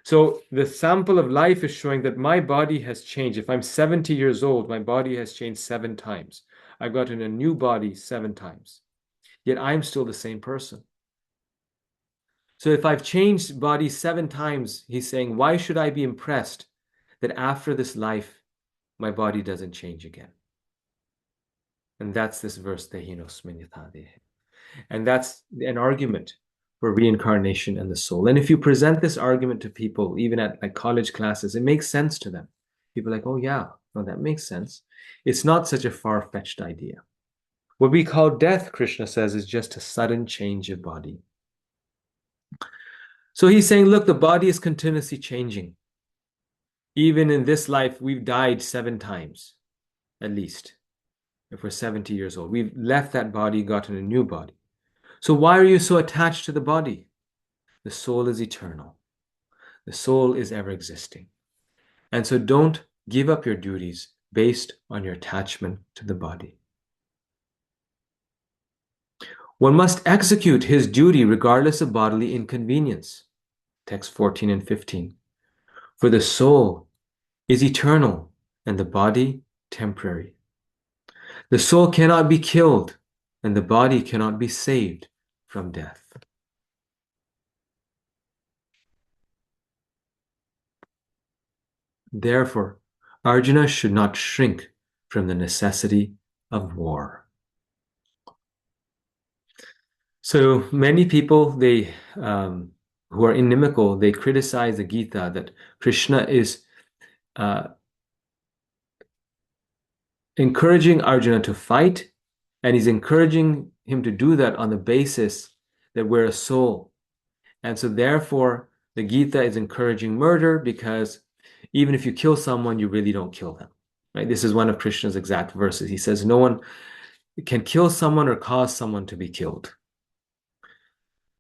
So the sample of life is showing that my body has changed. If I'm 70 years old, my body has changed 7 times. I've gotten a new body 7 times. Yet I'm still the same person. So if I've changed body 7 times, he's saying, why should I be impressed that after this life, my body doesn't change again? And that's this verse, and that's an argument for reincarnation and the soul. And if you present this argument to people, even at like college classes, it makes sense to them. People are like, oh yeah, no, that makes sense. It's not such a far-fetched idea. What we call death, Krishna says, is just a sudden change of body. So he's saying, look, the body is continuously changing. Even in this life, we've died 7 times, at least. If we're 70 years old, we've left that body, gotten a new body. So why are you so attached to the body? The soul is eternal. The soul is ever existing. And so don't give up your duties based on your attachment to the body. One must execute his duty regardless of bodily inconvenience. Text 14 and 15. For the soul is eternal and the body temporary. The soul cannot be killed and the body cannot be saved from death. Therefore, Arjuna should not shrink from the necessity of war. So many people, who are inimical, they criticize the Gita that Krishna is encouraging Arjuna to fight, and he's encouraging him to do that on the basis that we're a soul. And so therefore, the Gita is encouraging murder because even if you kill someone, you really don't kill them. Right? This is one of Krishna's exact verses. He says, no one can kill someone or cause someone to be killed.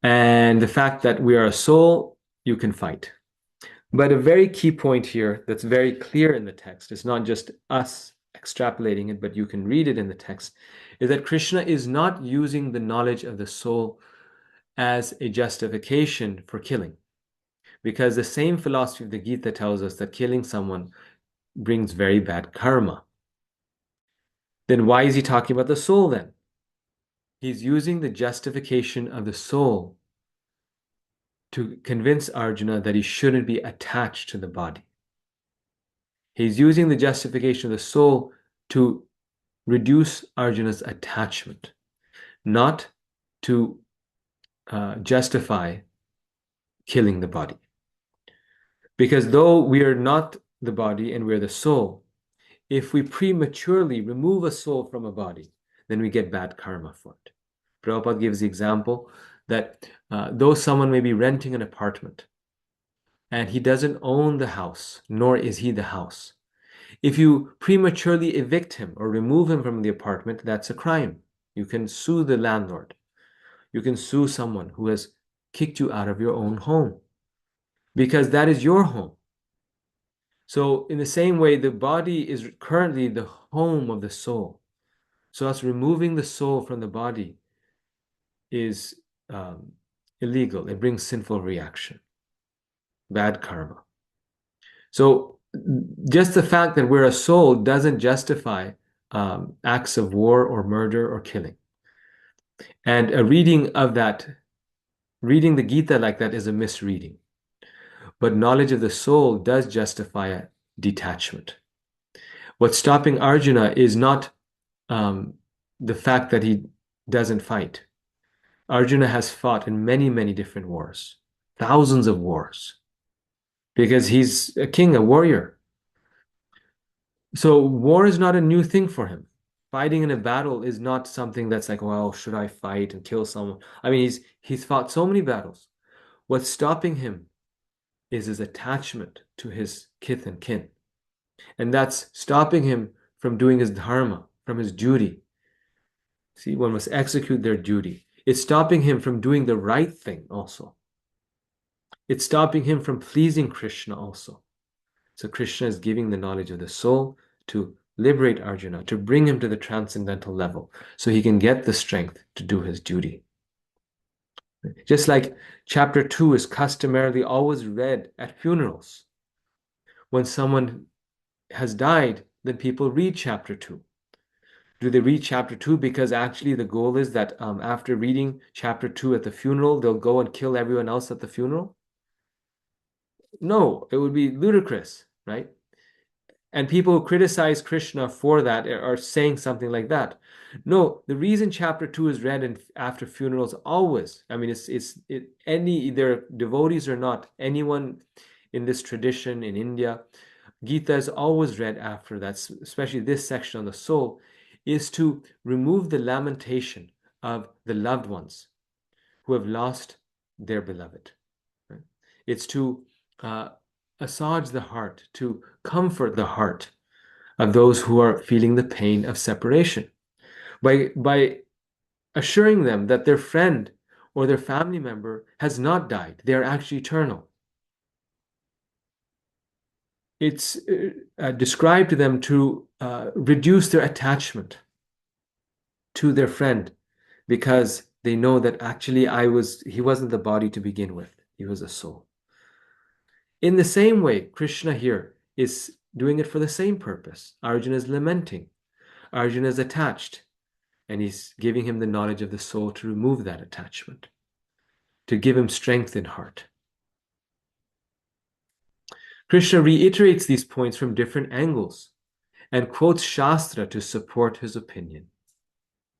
And the fact that we are a soul, you can fight. But a very key point here that's very clear in the text, it's not just us extrapolating it, but you can read it in the text, is that Krishna is not using the knowledge of the soul as a justification for killing. Because the same philosophy of the Gita tells us that killing someone brings very bad karma. Then why is he talking about the soul then? He's using the justification of the soul to convince Arjuna that he shouldn't be attached to the body. He's using the justification of the soul to reduce Arjuna's attachment, not to justify killing the body. Because though we are not the body and we're the soul, if we prematurely remove a soul from a body, then we get bad karma for it. Prabhupada gives the example that though someone may be renting an apartment and he doesn't own the house, nor is he the house, if you prematurely evict him or remove him from the apartment, that's a crime. You can sue the landlord. You can sue someone who has kicked you out of your own home because that is your home. So in the same way, the body is currently the home of the soul. So us removing the soul from the body is illegal. It brings sinful reaction, bad karma. So just the fact that we're a soul doesn't justify acts of war or murder or killing. And a reading of that, reading the Gita like that is a misreading. But knowledge of the soul does justify a detachment. What's stopping Arjuna is not the fact that he doesn't fight. Arjuna has fought in many, many different wars, thousands of wars, because he's a king, a warrior. So war is not a new thing for him. Fighting in a battle is not something that's like, well, should I fight and kill someone? I mean, he's fought so many battles. What's stopping him is his attachment to his kith and kin. And that's stopping him from doing his dharma, from his duty. See, one must execute their duty. It's stopping him from doing the right thing also. It's stopping him from pleasing Krishna also. So Krishna is giving the knowledge of the soul to liberate Arjuna, to bring him to the transcendental level, so he can get the strength to do his duty. Just like chapter 2 is customarily always read at funerals. When someone has died, then people read chapter 2. Do they read chapter 2 because actually the goal is that after reading chapter 2 at the funeral, they'll go and kill everyone else at the funeral? No, it would be ludicrous, right? And people who criticize Krishna for that are saying something like that. No, the reason chapter 2 is read after funerals always, I mean, there devotees or not, anyone in this tradition in India, Gita is always read after that, especially this section on the soul, is to remove the lamentation of the loved ones who have lost their beloved. Right? It's to assuage the heart, to comfort the heart of those who are feeling the pain of separation by assuring them that their friend or their family member has not died. They are actually eternal. It's described to them to reduce their attachment to their friend because they know that actually he wasn't the body to begin with. He was a soul. In the same way, Krishna here is doing it for the same purpose. Arjuna is lamenting. Arjuna is attached. And he's giving him the knowledge of the soul to remove that attachment, to give him strength in heart. Krishna reiterates these points from different angles and quotes Shastra to support his opinion.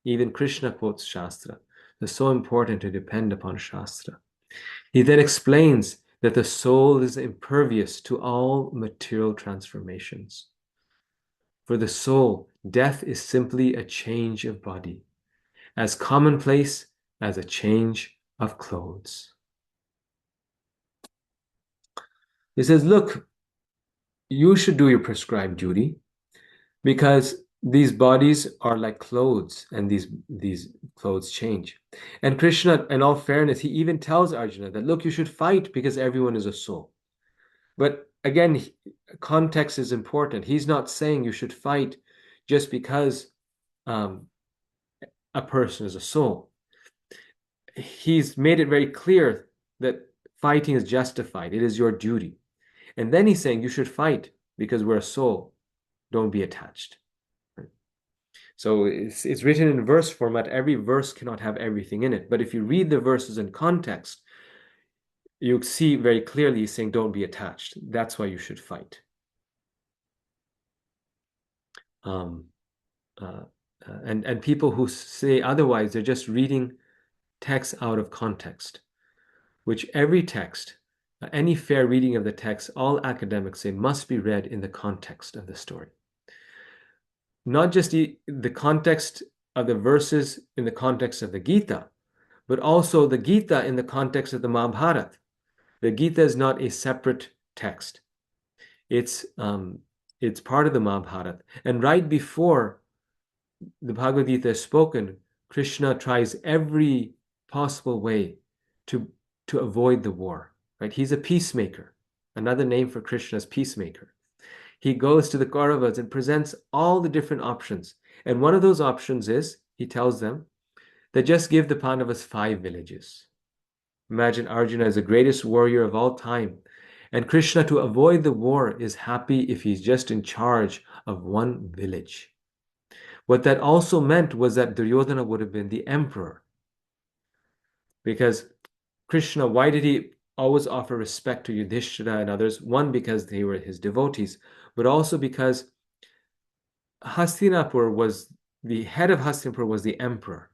Even Krishna quotes Shastra. It's so important to depend upon Shastra. He then explains that the soul is impervious to all material transformations. For the soul, death is simply a change of body, as commonplace as a change of clothes. He says, look, you should do your prescribed duty because these bodies are like clothes and these clothes change. And Krishna, in all fairness, he even tells Arjuna that, look, you should fight because everyone is a soul. But again, context is important. He's not saying you should fight just because a person is a soul. He's made it very clear that fighting is justified. It is your duty. And then he's saying you should fight because we're a soul. Don't be attached. So it's written in verse format. Every verse cannot have everything in it. But if you read the verses in context, you see very clearly he's saying, don't be attached. That's why you should fight. And people who say otherwise, they're just reading text out of context, which every text, any fair reading of the text, all academics say must be read in the context of the story. Not just the context of the verses in the context of the Gita, but also the Gita in the context of the Mahabharata. The Gita is not a separate text. It's part of the Mahabharata. And right before the Bhagavad Gita is spoken, Krishna tries every possible way to avoid the war. Right? He's a peacemaker. Another name for Krishna is peacemaker. He goes to the Kauravas and presents all the different options. And one of those options is, he tells them, that just give the Pandavas 5 villages. Imagine Arjuna is the greatest warrior of all time. And Krishna, to avoid the war, is happy if he's just in charge of 1 village. What that also meant was that Duryodhana would have been the emperor. Because Krishna, why did he always offer respect to Yudhishthira and others? One, because they were his devotees, but also because Hastinapur was, the head of Hastinapur was the emperor.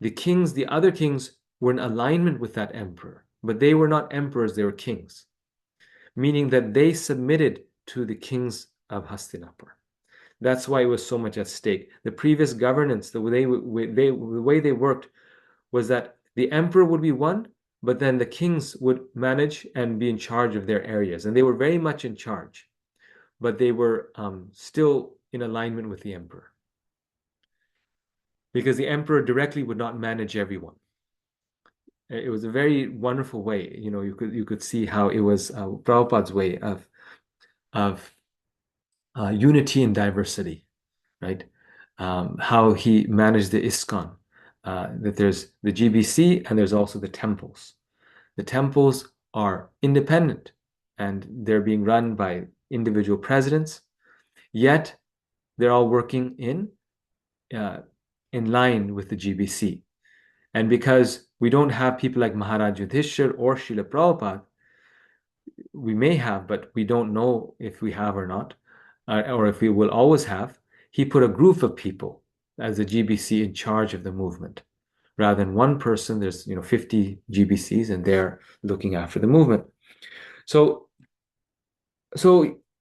The kings, the other kings, were in alignment with that emperor, but they were not emperors, they were kings, meaning that they submitted to the kings of Hastinapur. That's why it was so much at stake. The previous governance, the way they worked was that the emperor would be one, but then the kings would manage and be in charge of their areas. And they were very much in charge, but they were still in alignment with the emperor. Because the emperor directly would not manage everyone. It was a very wonderful way. You could see how it was Prabhupada's way of unity and diversity, right? How he managed the ISKCON, that there's the GBC and there's also the temples. The temples are independent and they're being run by individual presidents, yet they're all working in line with the GBC. And because we don't have people like Maharaj Yudhishthir or Srila Prabhupada, we may have, but we don't know if we have or not, or if we will always have. He put a group of people as the GBC in charge of the movement. Rather than one person, there's 50 GBCs and they're looking after the movement. So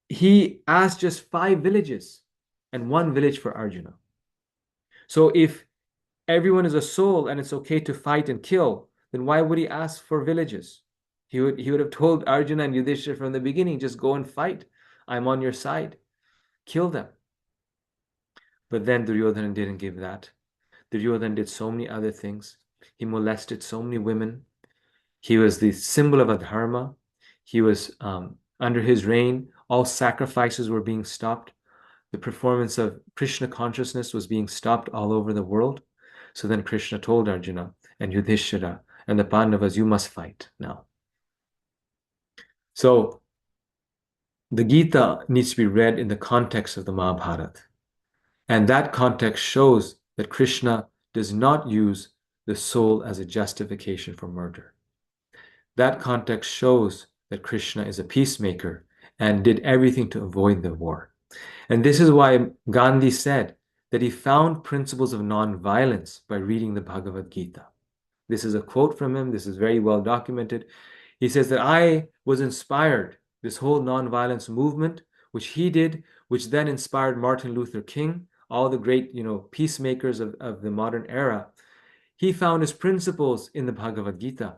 he asked just 5 villages and 1 village for Arjuna. So if everyone is a soul and it's okay to fight and kill, then why would he ask for villages? He would have told Arjuna and Yudhishthira from the beginning, just go and fight. I'm on your side. Kill them. But then Duryodhana didn't give that. Duryodhana did so many other things. He molested so many women. He was the symbol of adharma. He was, under his reign, all sacrifices were being stopped. The performance of Krishna consciousness was being stopped all over the world. So then Krishna told Arjuna and Yudhishthira and the Pandavas, you must fight now. So the Gita needs to be read in the context of the Mahabharata. And that context shows that Krishna does not use the soul as a justification for murder. That context shows that Krishna is a peacemaker and did everything to avoid the war. And this is why Gandhi said that he found principles of non-violence by reading the Bhagavad Gita. This is a quote from him. This is very well documented. He says that I was inspired, this whole non-violence movement, which he did, which then inspired Martin Luther King, all the great, peacemakers of the modern era. He found his principles in the Bhagavad Gita.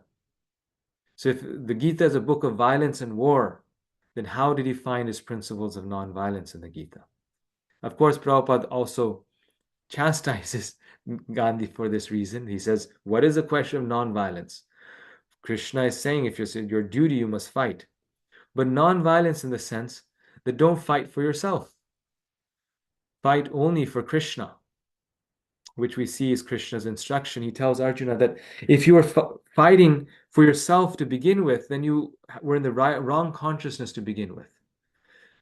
So if the Gita is a book of violence and war, then how did he find his principles of non-violence in the Gita? Of course, Prabhupada also chastises Gandhi for this reason. He says, what is the question of non-violence? Krishna is saying, if you're your duty, you must fight. But non-violence in the sense that don't fight for yourself. Fight only for Krishna, which we see is Krishna's instruction. He tells Arjuna that if you are fighting for yourself to begin with, then you were in the wrong consciousness to begin with.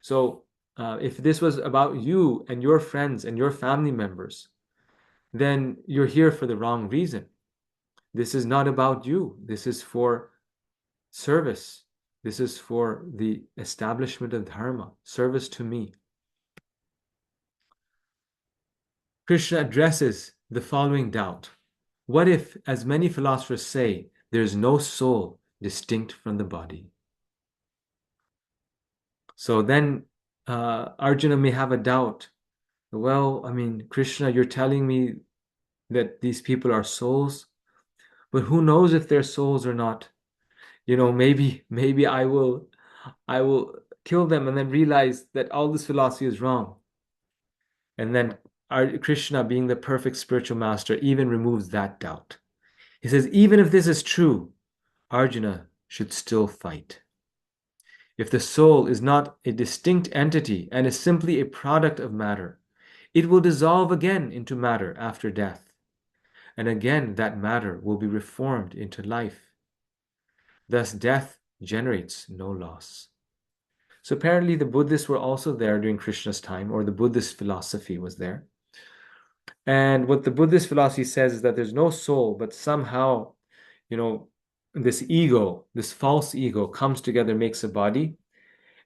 So if this was about you and your friends and your family members, then you're here for the wrong reason. This is not about you. This is for service. This is for the establishment of dharma, service to me. Krishna addresses the following doubt. What if, as many philosophers say, there is no soul distinct from the body? So then Arjuna may have a doubt. Well, I mean, Krishna, you're telling me that these people are souls, but who knows if they're souls or not? Maybe I will kill them and then realize that all this philosophy is wrong. And then Krishna, being the perfect spiritual master, even removes that doubt. He says, even if this is true, Arjuna should still fight. If the soul is not a distinct entity and is simply a product of matter, it will dissolve again into matter after death. And again, that matter will be reformed into life. Thus, death generates no loss. So apparently the Buddhists were also there during Krishna's time, or the Buddhist philosophy was there. And what the Buddhist philosophy says is that there's no soul, but somehow, this ego, this false ego comes together, makes a body.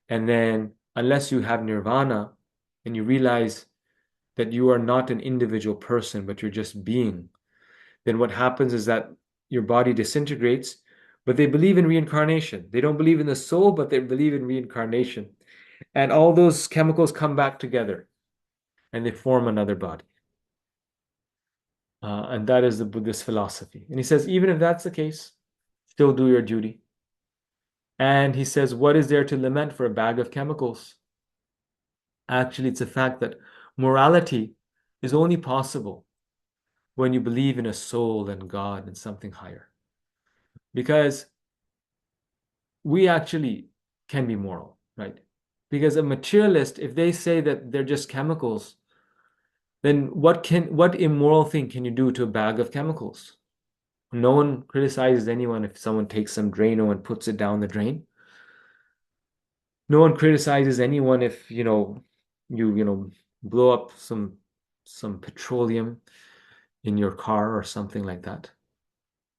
And then unless you have nirvana and you realize that you are not an individual person, but you're just being, then what happens is that your body disintegrates, but they believe in reincarnation. They don't believe in the soul, but they believe in reincarnation. And all those chemicals come back together and they form another body. And that is the Buddhist philosophy. And he says, even if that's the case, still do your duty. And he says, what is there to lament for a bag of chemicals? Actually, it's a fact that morality is only possible when you believe in a soul and God and something higher. Because we actually can be moral, right? Because a materialist, if they say that they're just chemicals, then what immoral thing can you do to a bag of chemicals? No one criticizes anyone if someone takes some Drano and puts it down the drain. No one criticizes anyone if you blow up some petroleum in your car or something like that.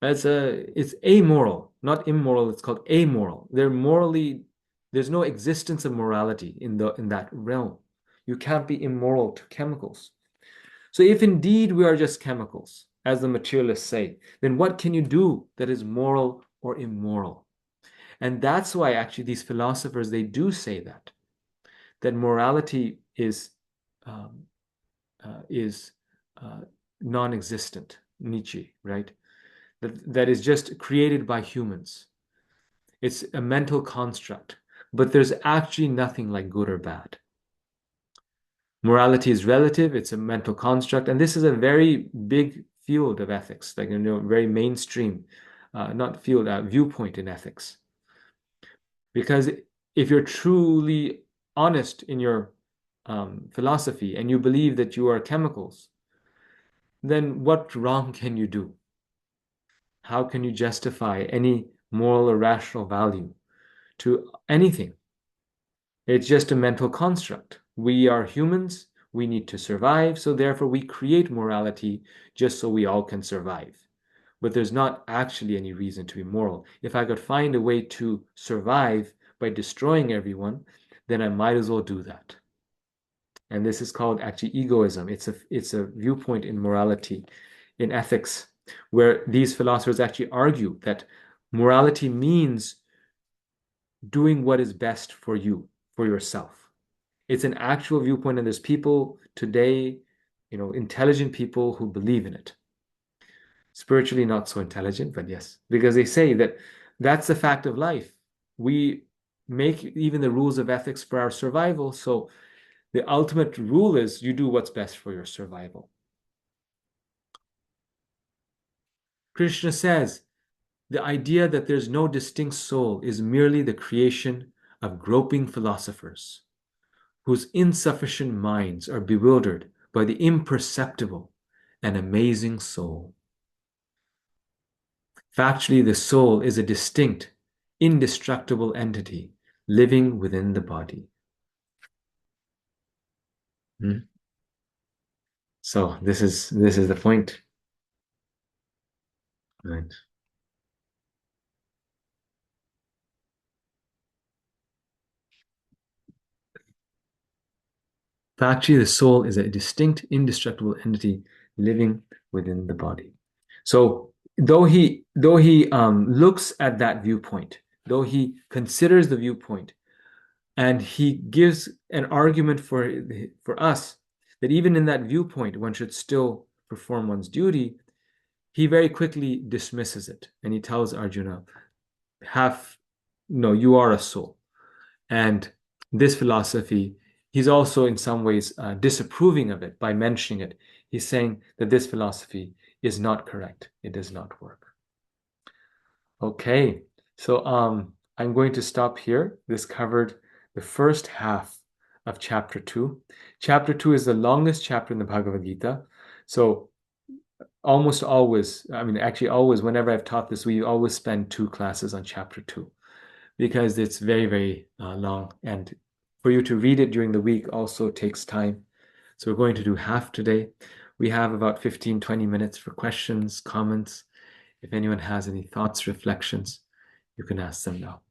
It's amoral, not immoral. It's called amoral. There's no existence of morality in that realm. You can't be immoral to chemicals. So if indeed we are just chemicals, as the materialists say, then what can you do that is moral or immoral? And that's why actually these philosophers, they do say that morality is non-existent, Nietzsche, right? That is just created by humans. It's a mental construct, but there's actually nothing like good or bad. Morality is relative, it's a mental construct, and this is a very big field of ethics, like very mainstream, not field, viewpoint in ethics. Because if you're truly honest in your philosophy and you believe that you are chemicals, then what wrong can you do? How can you justify any moral or rational value to anything? It's just a mental construct. We are humans, we need to survive, so therefore we create morality just so we all can survive. But there's not actually any reason to be moral. If I could find a way to survive by destroying everyone, then I might as well do that. And this is called actually egoism. It's a viewpoint in morality, in ethics, where these philosophers actually argue that morality means doing what is best for you, for yourself. It's an actual viewpoint, and there's people today, intelligent people who believe in it. Spiritually not so intelligent, but yes, because they say that that's the fact of life. We make even the rules of ethics for our survival, so the ultimate rule is you do what's best for your survival. Krishna says, the idea that there's no distinct soul is merely the creation of groping philosophers whose insufficient minds are bewildered by the imperceptible and amazing soul. Factually, the soul is a distinct, indestructible entity living within the body. Hmm? So this is the point. Right. Actually, the soul is a distinct, indestructible entity living within the body. So though he looks at that viewpoint, though he considers the viewpoint, and he gives an argument for us that even in that viewpoint one should still perform one's duty, he very quickly dismisses it, and he tells Arjuna, "Have no, you are a soul." And this philosophy, he's also in some ways disapproving of it by mentioning it. He's saying that this philosophy is not correct. It does not work. Okay, so I'm going to stop here. This covered the first half of chapter 2. Chapter 2 is the longest chapter in the Bhagavad Gita. So almost always, I mean, actually always, whenever I've taught this, we always spend 2 classes on chapter 2 because it's very, very long. And for you to read it during the week also takes time. So we're going to do half today. We have about 15-20 minutes for questions, comments. If anyone has any thoughts, reflections, you can ask them now.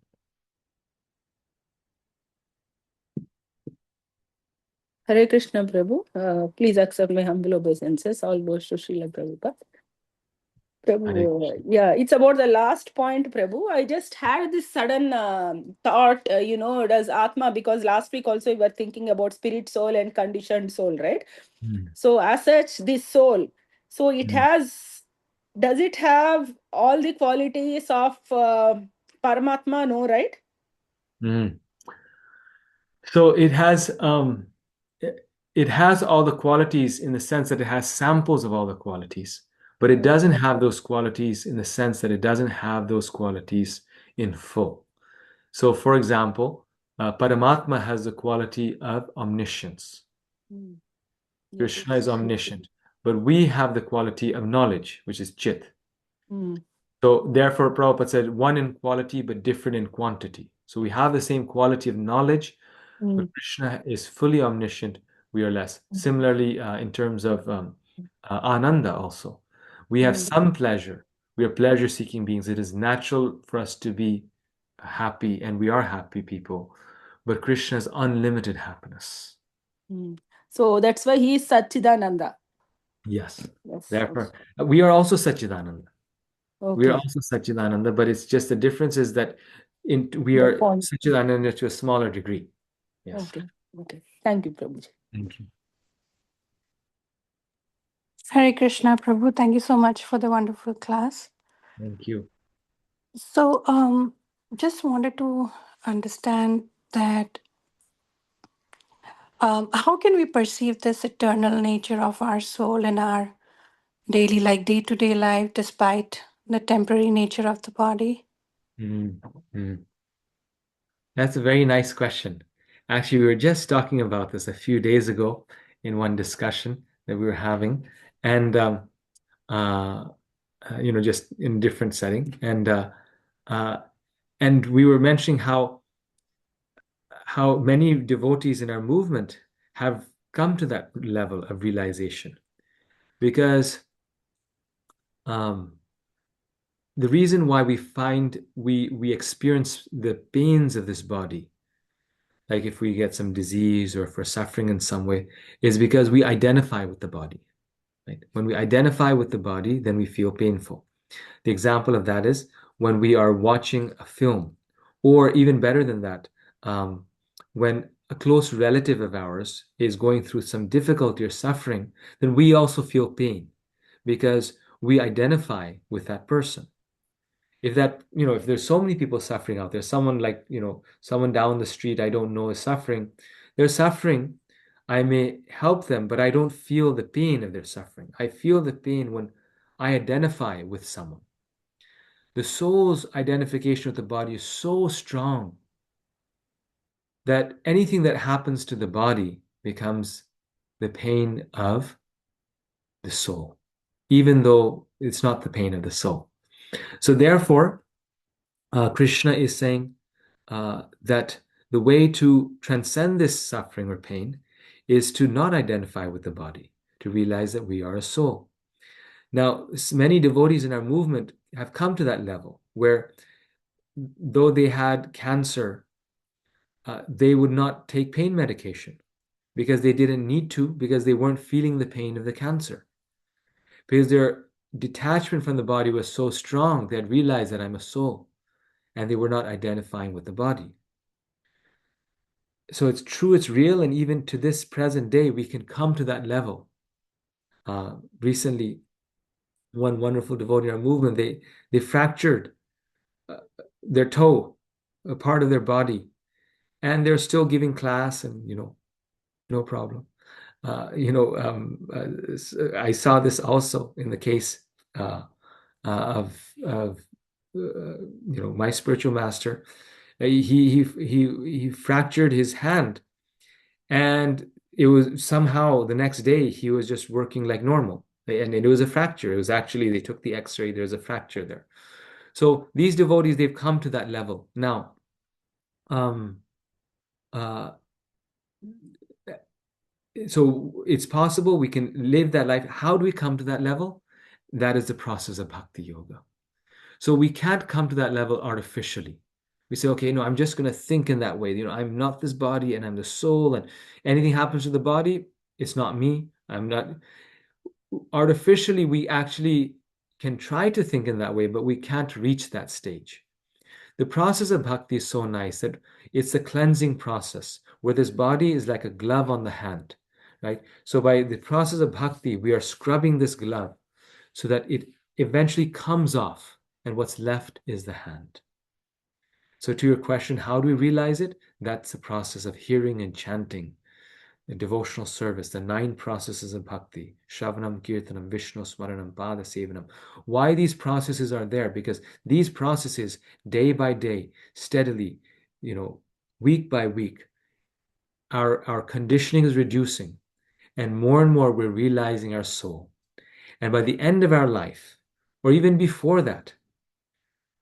Hare Krishna, Prabhu. Please accept my humble obeisances. All goes to Srila Prabhupada. Prabhu, yeah, it's about the last point, Prabhu. I just had this sudden thought, does Atma, because last week also we were thinking about spirit soul and conditioned soul, right? So as such, this soul, so it does it have all the qualities of Paramatma? No, right? So it has all the qualities in the sense that it has samples of all the qualities, but it doesn't have those qualities in the sense that it doesn't have those qualities in full. So, for example, Paramatma has the quality of omniscience. Krishna is omniscient, but we have the quality of knowledge, which is Chit. So therefore, Prabhupada said one in quality but different in quantity. So we have the same quality of knowledge, but Krishna is fully omniscient, we are less. Similarly, in terms of Ananda also, we have some pleasure. We are pleasure-seeking beings. It is natural for us to be happy, and we are happy people. But Krishna has unlimited happiness. So that's why he is Satchidananda. Yes. Yes. Therefore, we are also Satchidananda. We are Okay. also Satchidananda, but it's just the difference is that we The are point. Satchidananda to a smaller degree. Yes. Okay. Okay. Thank you, Prabhuji. Thank you. Hare Krishna, Prabhu. Thank you so much for the wonderful class. Thank you. So, just wanted to understand that how can we perceive this eternal nature of our soul in our daily, like day-to-day life, despite the temporary nature of the body? That's a very nice question. Actually, we were just talking about this a few days ago in one discussion that we were having, and just in a different setting, and we were mentioning how many devotees in our movement have come to that level of realization, because the reason why we experience the pains of this body, like if we get some disease or if we're suffering in some way, is because we identify with the body. Right? When we identify with the body, then we feel painful. The example of that is when we are watching a film, or even better than that, when a close relative of ours is going through some difficulty or suffering, then we also feel pain because we identify with that person. If there's so many people suffering out there, someone down the street I don't know is suffering, they're suffering. I may help them, but I don't feel the pain of their suffering. I feel the pain when I identify with someone. The soul's identification with the body is so strong that anything that happens to the body becomes the pain of the soul, even though it's not the pain of the soul. So therefore, Krishna is saying that the way to transcend this suffering or pain is to not identify with the body, to realize that we are a soul. Now, many devotees in our movement have come to that level where, though they had cancer, they would not take pain medication because they didn't need to, because they weren't feeling the pain of the cancer. Because their detachment from the body was so strong, they had realized that I'm a soul, and they were not identifying with the body. So it's true, it's real, and even to this present day, we can come to that level. Recently, one wonderful devotee in our movement, they fractured their toe, a part of their body, and they're still giving class, and no problem. I saw this also in the case of my spiritual master. He fractured his hand, and it was somehow the next day he was just working like normal, and it was a fracture. It was actually, they took the X-ray. There's a fracture there. So these devotees, they've come to that level now. Uh, so it's possible we can live that life. How do we come to that level? That is the process of bhakti yoga. So we can't come to that level artificially. We say, okay, no, I'm just going to think in that way. I'm not this body, and I'm the soul, and anything happens to the body, it's not me. I'm not. Artificially, we actually can try to think in that way, but we can't reach that stage. The process of bhakti is so nice that it's a cleansing process where this body is like a glove on the hand, right? So by the process of bhakti, we are scrubbing this glove so that it eventually comes off, and what's left is the hand. So to your question, how do we realize it? That's the process of hearing and chanting, the devotional service, the 9 processes of bhakti: Shravanam, Kirtanam, Vishnu Smaranam, Pada Sevanam. Why these processes are there? Because these processes, day by day, steadily, week by week, our conditioning is reducing, and more we're realizing our soul. And by the end of our life, or even before that,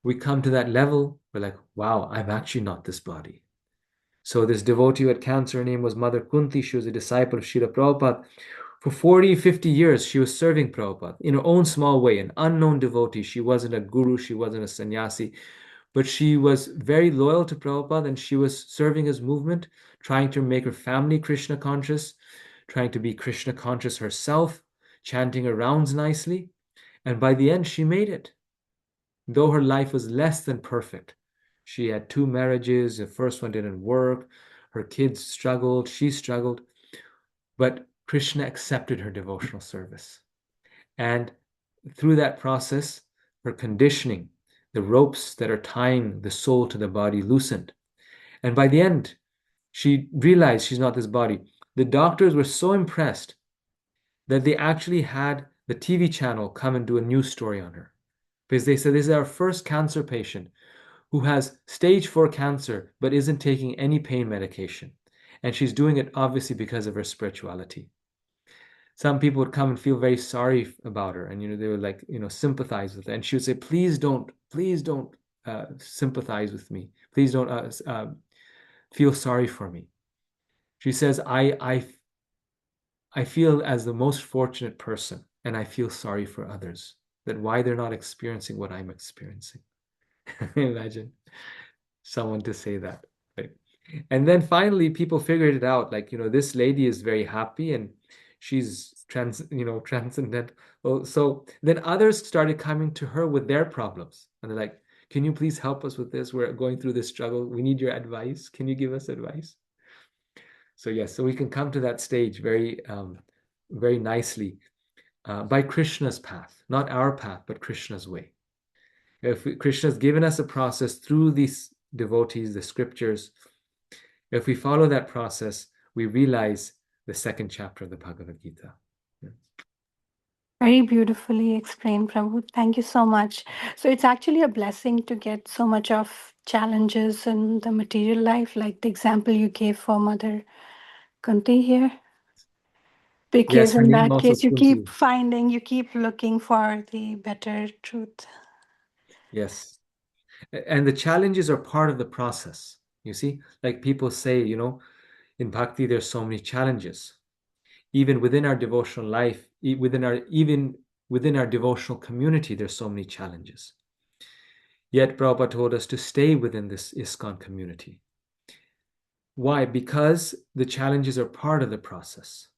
we come to that level, we're like, wow, I'm actually not this body. So this devotee who had cancer, her name was Mother Kunti. She was a disciple of Srila Prabhupada. For 40, 50 years, she was serving Prabhupada in her own small way, an unknown devotee. She wasn't a guru, she wasn't a sannyasi, but she was very loyal to Prabhupada, and she was serving his movement, trying to make her family Krishna conscious, trying to be Krishna conscious herself, chanting her rounds nicely. And by the end, she made it. Though her life was less than perfect. She had 2 marriages. The first one didn't work. Her kids struggled. She struggled. But Krishna accepted her devotional service. And through that process, her conditioning, the ropes that are tying the soul to the body, loosened. And by the end, she realized she's not this body. The doctors were so impressed that they actually had the TV channel come and do a news story on her. Because they said, this is our first cancer patient who has stage 4 cancer but isn't taking any pain medication. And she's doing it obviously because of her spirituality. Some people would come and feel very sorry about her, and they would like sympathize with her. And she would say, please don't sympathize with me. Please don't feel sorry for me. She says, I feel as the most fortunate person, and I feel sorry for others, that why they're not experiencing what I'm experiencing. Imagine someone to say that, right? And then finally, people figured it out. Like, this lady is very happy, and she's transcendent. Well, so then others started coming to her with their problems, and they're like, "Can you please help us with this? We're going through this struggle. We need your advice. Can you give us advice?" So yes, so we can come to that stage very nicely by Krishna's path, not our path, but Krishna's way. Krishna's given us a process through these devotees, the scriptures. If we follow that process, we realize the 2nd chapter of the Bhagavad Gita. Very beautifully explained, Prabhu. Thank you so much. So it's actually a blessing to get so much of challenges in the material life, like the example you gave for Mother Kunti here. Yes, Because her in name that also case, Kunti. you keep looking for the better truth. Yes. And the challenges are part of the process. You see, like people say, in bhakti, there's so many challenges. Even within our devotional life, even within our devotional community, there's so many challenges. Yet Prabhupada told us to stay within this ISKCON community. Why? Because the challenges are part of the process,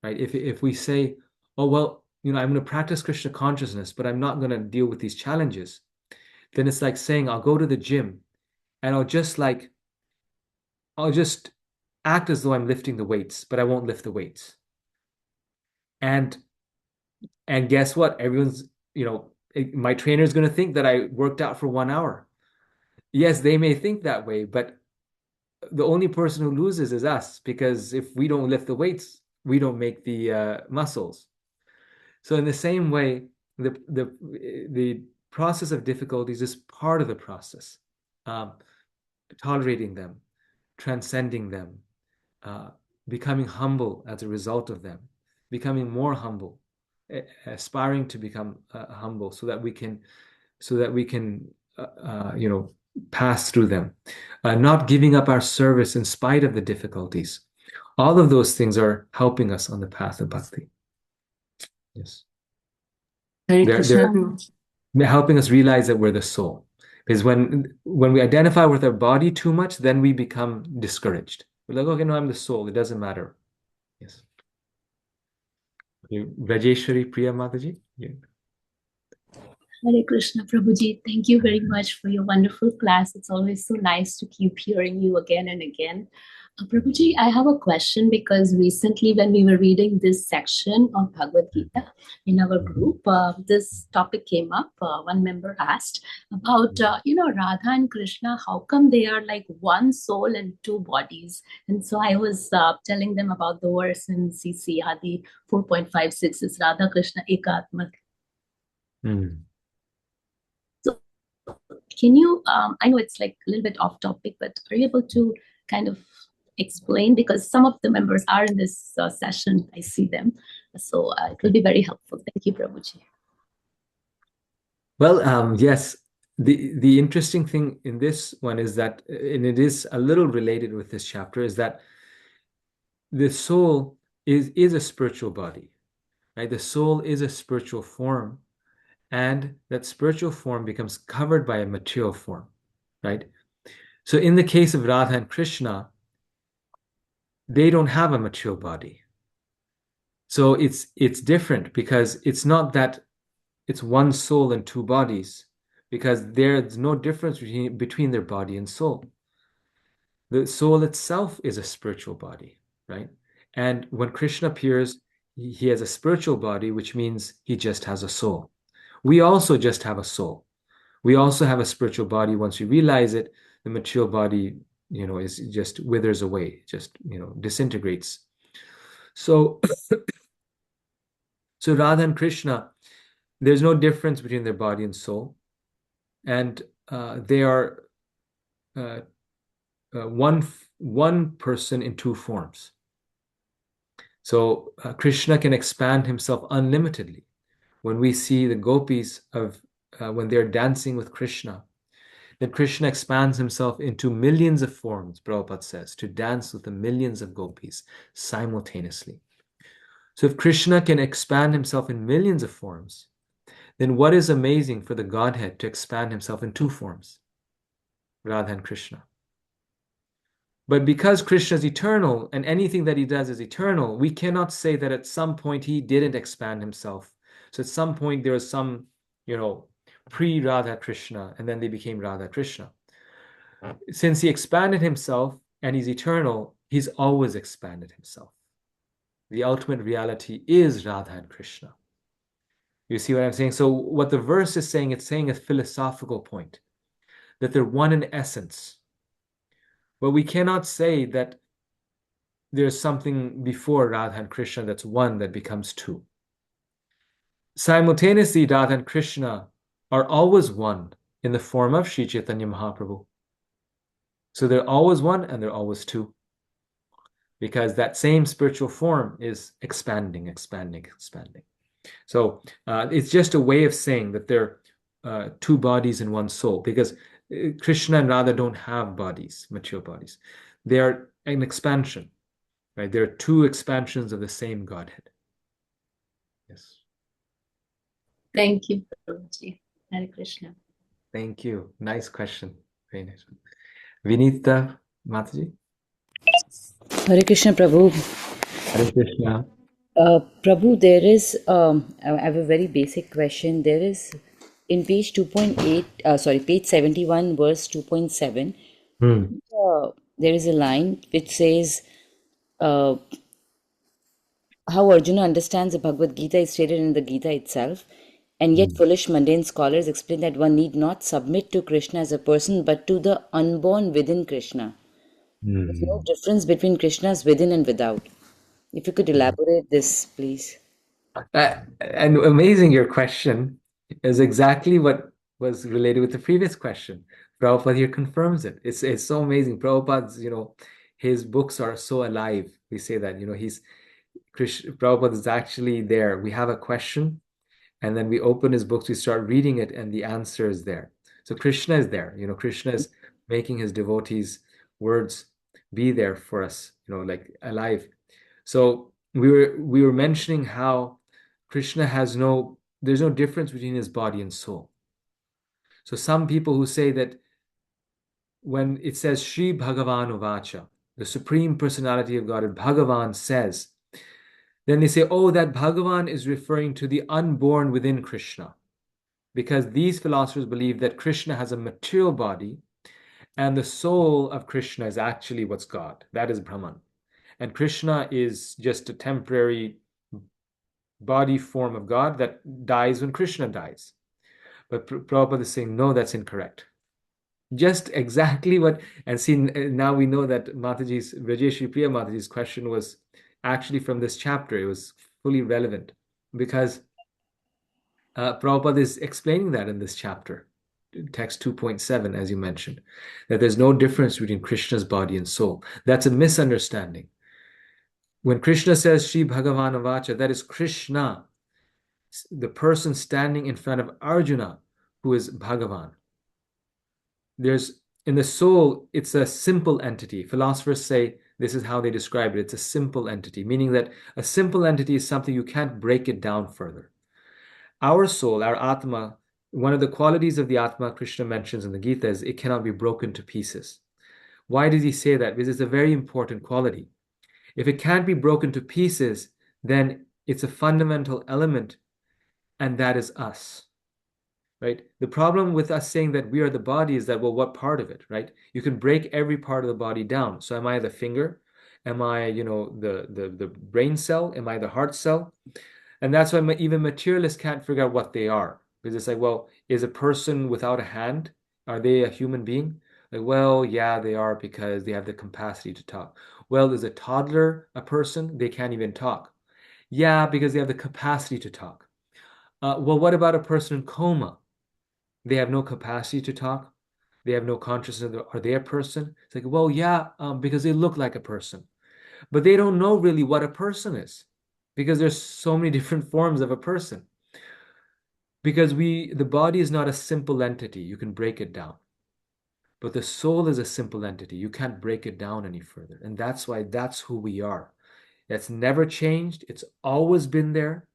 right? If we say, oh, well, I'm going to practice Krishna consciousness, but I'm not going to deal with these challenges, then it's like saying, I'll go to the gym and I'll just act as though I'm lifting the weights, but I won't lift the weights. And guess what? Everyone's, my trainer is going to think that I worked out for 1 hour. Yes, they may think that way, but the only person who loses is us, because if we don't lift the weights, we don't make the muscles. So in the same way, the process of difficulties is part of the process. Tolerating them, transcending them, becoming humble as a result of them, becoming more humble, aspiring to become humble, so that we can pass through them, not giving up our service in spite of the difficulties. All of those things are helping us on the path of bhakti. Yes. They're helping us realize that we're the soul. Because when we identify with our body too much, then we become discouraged. We're like, okay, no, I'm the soul. It doesn't matter. Yes. Rajeshwari Priya Mataji? Yeah. Hare Krishna, Prabhuji. Thank you very much for your wonderful class. It's always so nice to keep hearing you again and again. Prabhuji, I have a question, because recently when we were reading this section of Bhagavad Gita in our group, this topic came up. One member asked about, Radha and Krishna, how come they are like one soul and two bodies? And so I was telling them about the verse in CC Adi 4.56 is Radha Krishna Ekatma. So can you, I know it's like a little bit off topic, but are you able to kind of explain, because some of the members are in this session, I see them, so it will be very helpful. Thank you, Prabhuji. Well, yes, the interesting thing in this one is that, and it is a little related with this chapter, is that the soul is a spiritual body, right? The soul is a spiritual form, and that spiritual form becomes covered by a material form, right? So in the case of Radha and Krishna, they don't have a material body. So it's different, because it's not that it's one soul and two bodies, because there's no difference between their body and soul. The soul itself is a spiritual body, right? And when Krishna appears, he has a spiritual body, which means he just has a soul. We also just have a soul. We also have a spiritual body. Once we realize it, the material body, is just withers away, just, disintegrates. So, so Radha and Krishna, there's no difference between their body and soul, and they are one person in two forms. So Krishna can expand himself unlimitedly. When we see the gopis when they're dancing with Krishna, then Krishna expands himself into millions of forms, Prabhupada says, to dance with the millions of gopis simultaneously. So if Krishna can expand himself in millions of forms, then what is amazing for the Godhead to expand himself in two forms, Radha and Krishna. But because Krishna is eternal and anything that he does is eternal, we cannot say that at some point he didn't expand himself. So at some point there was some, pre-Radha Krishna, and then they became Radha Krishna. Since he expanded himself and he's eternal, he's always expanded himself. The ultimate reality is Radha and Krishna. You see what I'm saying? So what the verse is saying, it's saying a philosophical point, that they're one in essence. But we cannot say that there's something before Radha and Krishna that's one that becomes two. Simultaneously, Radha and Krishna are always one in the form of Sri Chaitanya Mahaprabhu. So they're always one and they're always two, because that same spiritual form is expanding, expanding, expanding. So it's just a way of saying that they're two bodies in one soul, because Krishna and Radha don't have bodies, material bodies. They are an expansion. right? There are two expansions of the same Godhead. Yes. Thank you, Prabhuji. Hare Krishna. Thank you. Nice question. Very nice one. Vinita Mataji. Hare Krishna, Prabhu. Hare Krishna. Prabhu, there is, I have a very basic question. There is in page 2.8, page 71, verse 2.7, there is a line which says, how Arjuna understands the Bhagavad Gita is stated in the Gita itself, and yet foolish mundane scholars explain that one need not submit to Krishna as a person, but to the unborn within Krishna. There's no difference between Krishna's within and without. If you could elaborate this, please. And amazing, your question is exactly what was related with the previous question. Prabhupada here confirms it. It's so amazing. Prabhupada's, his books are so alive. We say that, Prabhupada is actually there. We have a question, and then we open his books, we start reading it, and the answer is there. So Krishna is there. Krishna is making his devotees' words be there for us, like alive. So we were mentioning how Krishna there's no difference between his body and soul. So some people who say that when it says Shri Bhagavan Uvacha, the Supreme Personality of God, Bhagavan says, then they say, oh, that Bhagavan is referring to the unborn within Krishna. Because these philosophers believe that Krishna has a material body and the soul of Krishna is actually what's God. That is Brahman. And Krishna is just a temporary body form of God that dies when Krishna dies. But Prabhupada is saying, no, that's incorrect. Just exactly what, and see, now we know that Rajeshri Priya Mataji's question was actually from this chapter. It was fully relevant because Prabhupada is explaining that in this chapter, text 2.7, as you mentioned, that there's no difference between Krishna's body and soul. That's a misunderstanding. When Krishna says Shri Bhagavan Avacha, that is Krishna, the person standing in front of Arjuna, who is Bhagavan. In the soul, it's a simple entity. Philosophers say this is how they describe it. It's a simple entity, meaning that a simple entity is something you can't break it down further. Our soul, our Atma, one of the qualities of the Atma Krishna mentions in the Gita is it cannot be broken to pieces. Why does he say that? Because it's a very important quality. If it can't be broken to pieces, then it's a fundamental element, and that is us. Right? The problem with us saying that we are the body is that, well, what part of it, right? You can break every part of the body down. So am I the finger? Am I, the brain cell? Am I the heart cell? And that's why even materialists can't figure out what they are. Because it's like, well, is a person without a hand, are they a human being? Like, well, yeah, they are because they have the capacity to talk. Well, is a toddler a person? They can't even talk. Yeah, because they have the capacity to talk. Well, what about a person in coma? They have no capacity to talk. They have no consciousness. Are they a person? It's like, well, yeah, because they look like a person. But they don't know really what a person is because there's so many different forms of a person. Because the body is not a simple entity. You can break it down. But the soul is a simple entity. You can't break it down any further. And that's why that's who we are. It's never changed. It's always been there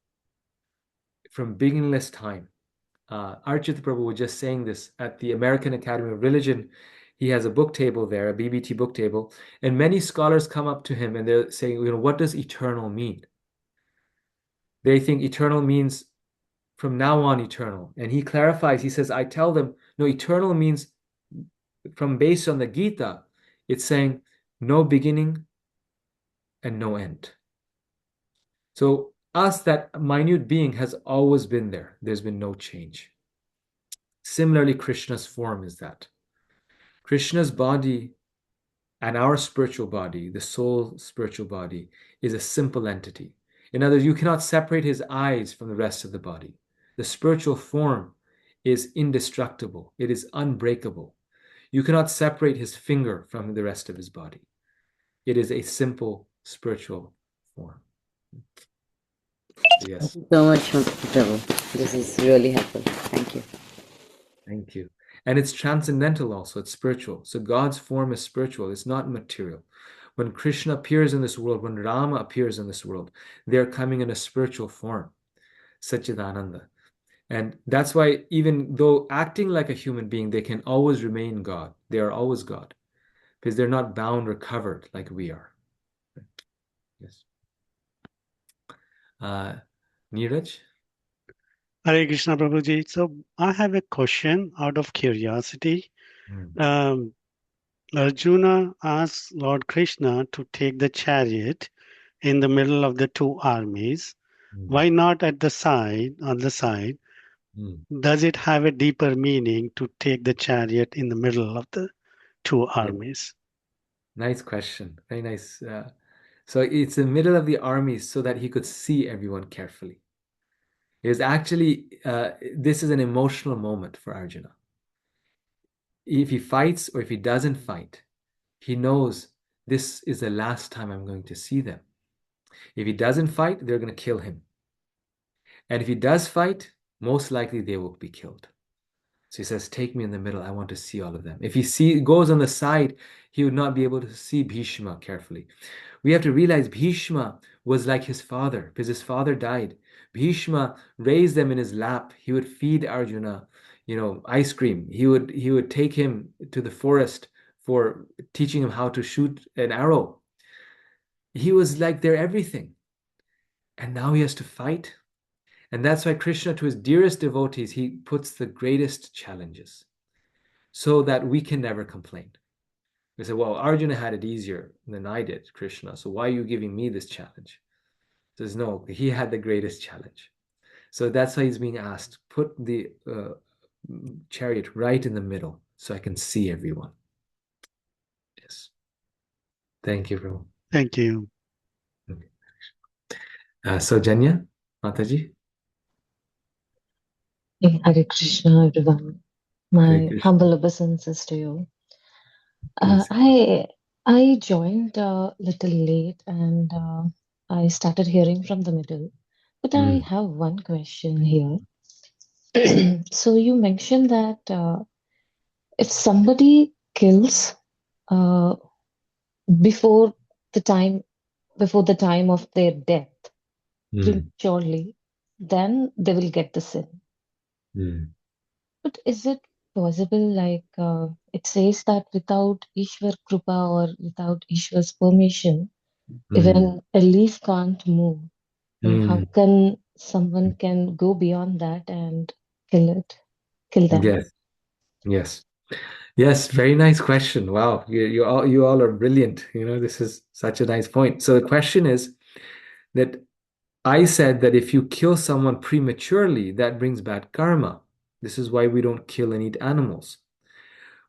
from beginningless time. Archit Prabhu was just saying this at the American Academy of Religion. He has a book table there, a BBT book table, and many scholars come up to him and they're saying, what does eternal mean? They think eternal means from now on eternal. And he clarifies, he says, I tell them, no, eternal means based on the Gita, it's saying no beginning and no end. So us, that minute being, has always been there. There's been no change. Similarly, Krishna's form is that. Krishna's body and our spiritual body, the soul spiritual body, is a simple entity. In other words, you cannot separate his eyes from the rest of the body. The spiritual form is indestructible. It is unbreakable. You cannot separate his finger from the rest of his body. It is a simple spiritual form. Yes. Thank you so much, Prabhu. This is really helpful. Thank you. Thank you. And it's transcendental also. It's spiritual. So God's form is spiritual. It's not material. when Krishna appears in this world, when Rama appears in this world, they're coming in a spiritual form, Satchidananda. And that's why even though acting like a human being, they can always remain God. They are always God because they're not bound or covered like we are. Yes. Neeraj? Hare Krishna Prabhuji. So I have a question out of curiosity. Um, Arjuna asked Lord Krishna to take the chariot in the middle of the two armies. Why not at the side, on the side? Does it have a deeper meaning to take the chariot in the middle of the two armies? Nice question. Very nice. So it's the middle of the army so that he could see everyone carefully. It was actually, this is an emotional moment for Arjuna. If he fights or if he doesn't fight, he knows this is the last time I'm going to see them. If he doesn't fight, they're going to kill him. And if he does fight, most likely they will be killed. So he says, take me in the middle. I want to see all of them. If he goes on the side, he would not be able to see Bhishma carefully. We have to realize Bhishma was like his father because his father died. Bhishma raised them in his lap. He would feed Arjuna, ice cream. He would take him to the forest for teaching him how to shoot an arrow. He was like their everything. And now he has to fight. And that's why Krishna, to his dearest devotees, he puts the greatest challenges so that we can never complain. We say, well, Arjuna had it easier than I did, Krishna. So why are you giving me this challenge? He says, no, he had the greatest challenge. So that's why he's being asked, put the chariot right in the middle so I can see everyone. Yes. Thank you, everyone. Thank you. So Janya, Mataji? Hare Krishna, everyone. My humble obeisances to you. I joined a little late and I started hearing from the middle, but I have one question here. So you mentioned that if somebody kills before the time of their death prematurely, then they will get the sin. But is it possible, like it says that without Ishwar Krupa or without Ishwar's permission, even a leaf can't move. And how can someone can go beyond that and kill them? Yes, very nice question. Wow, you all are brilliant. This is such a nice point. So the question is that I said that if you kill someone prematurely, that brings bad karma. This is why we don't kill and eat animals.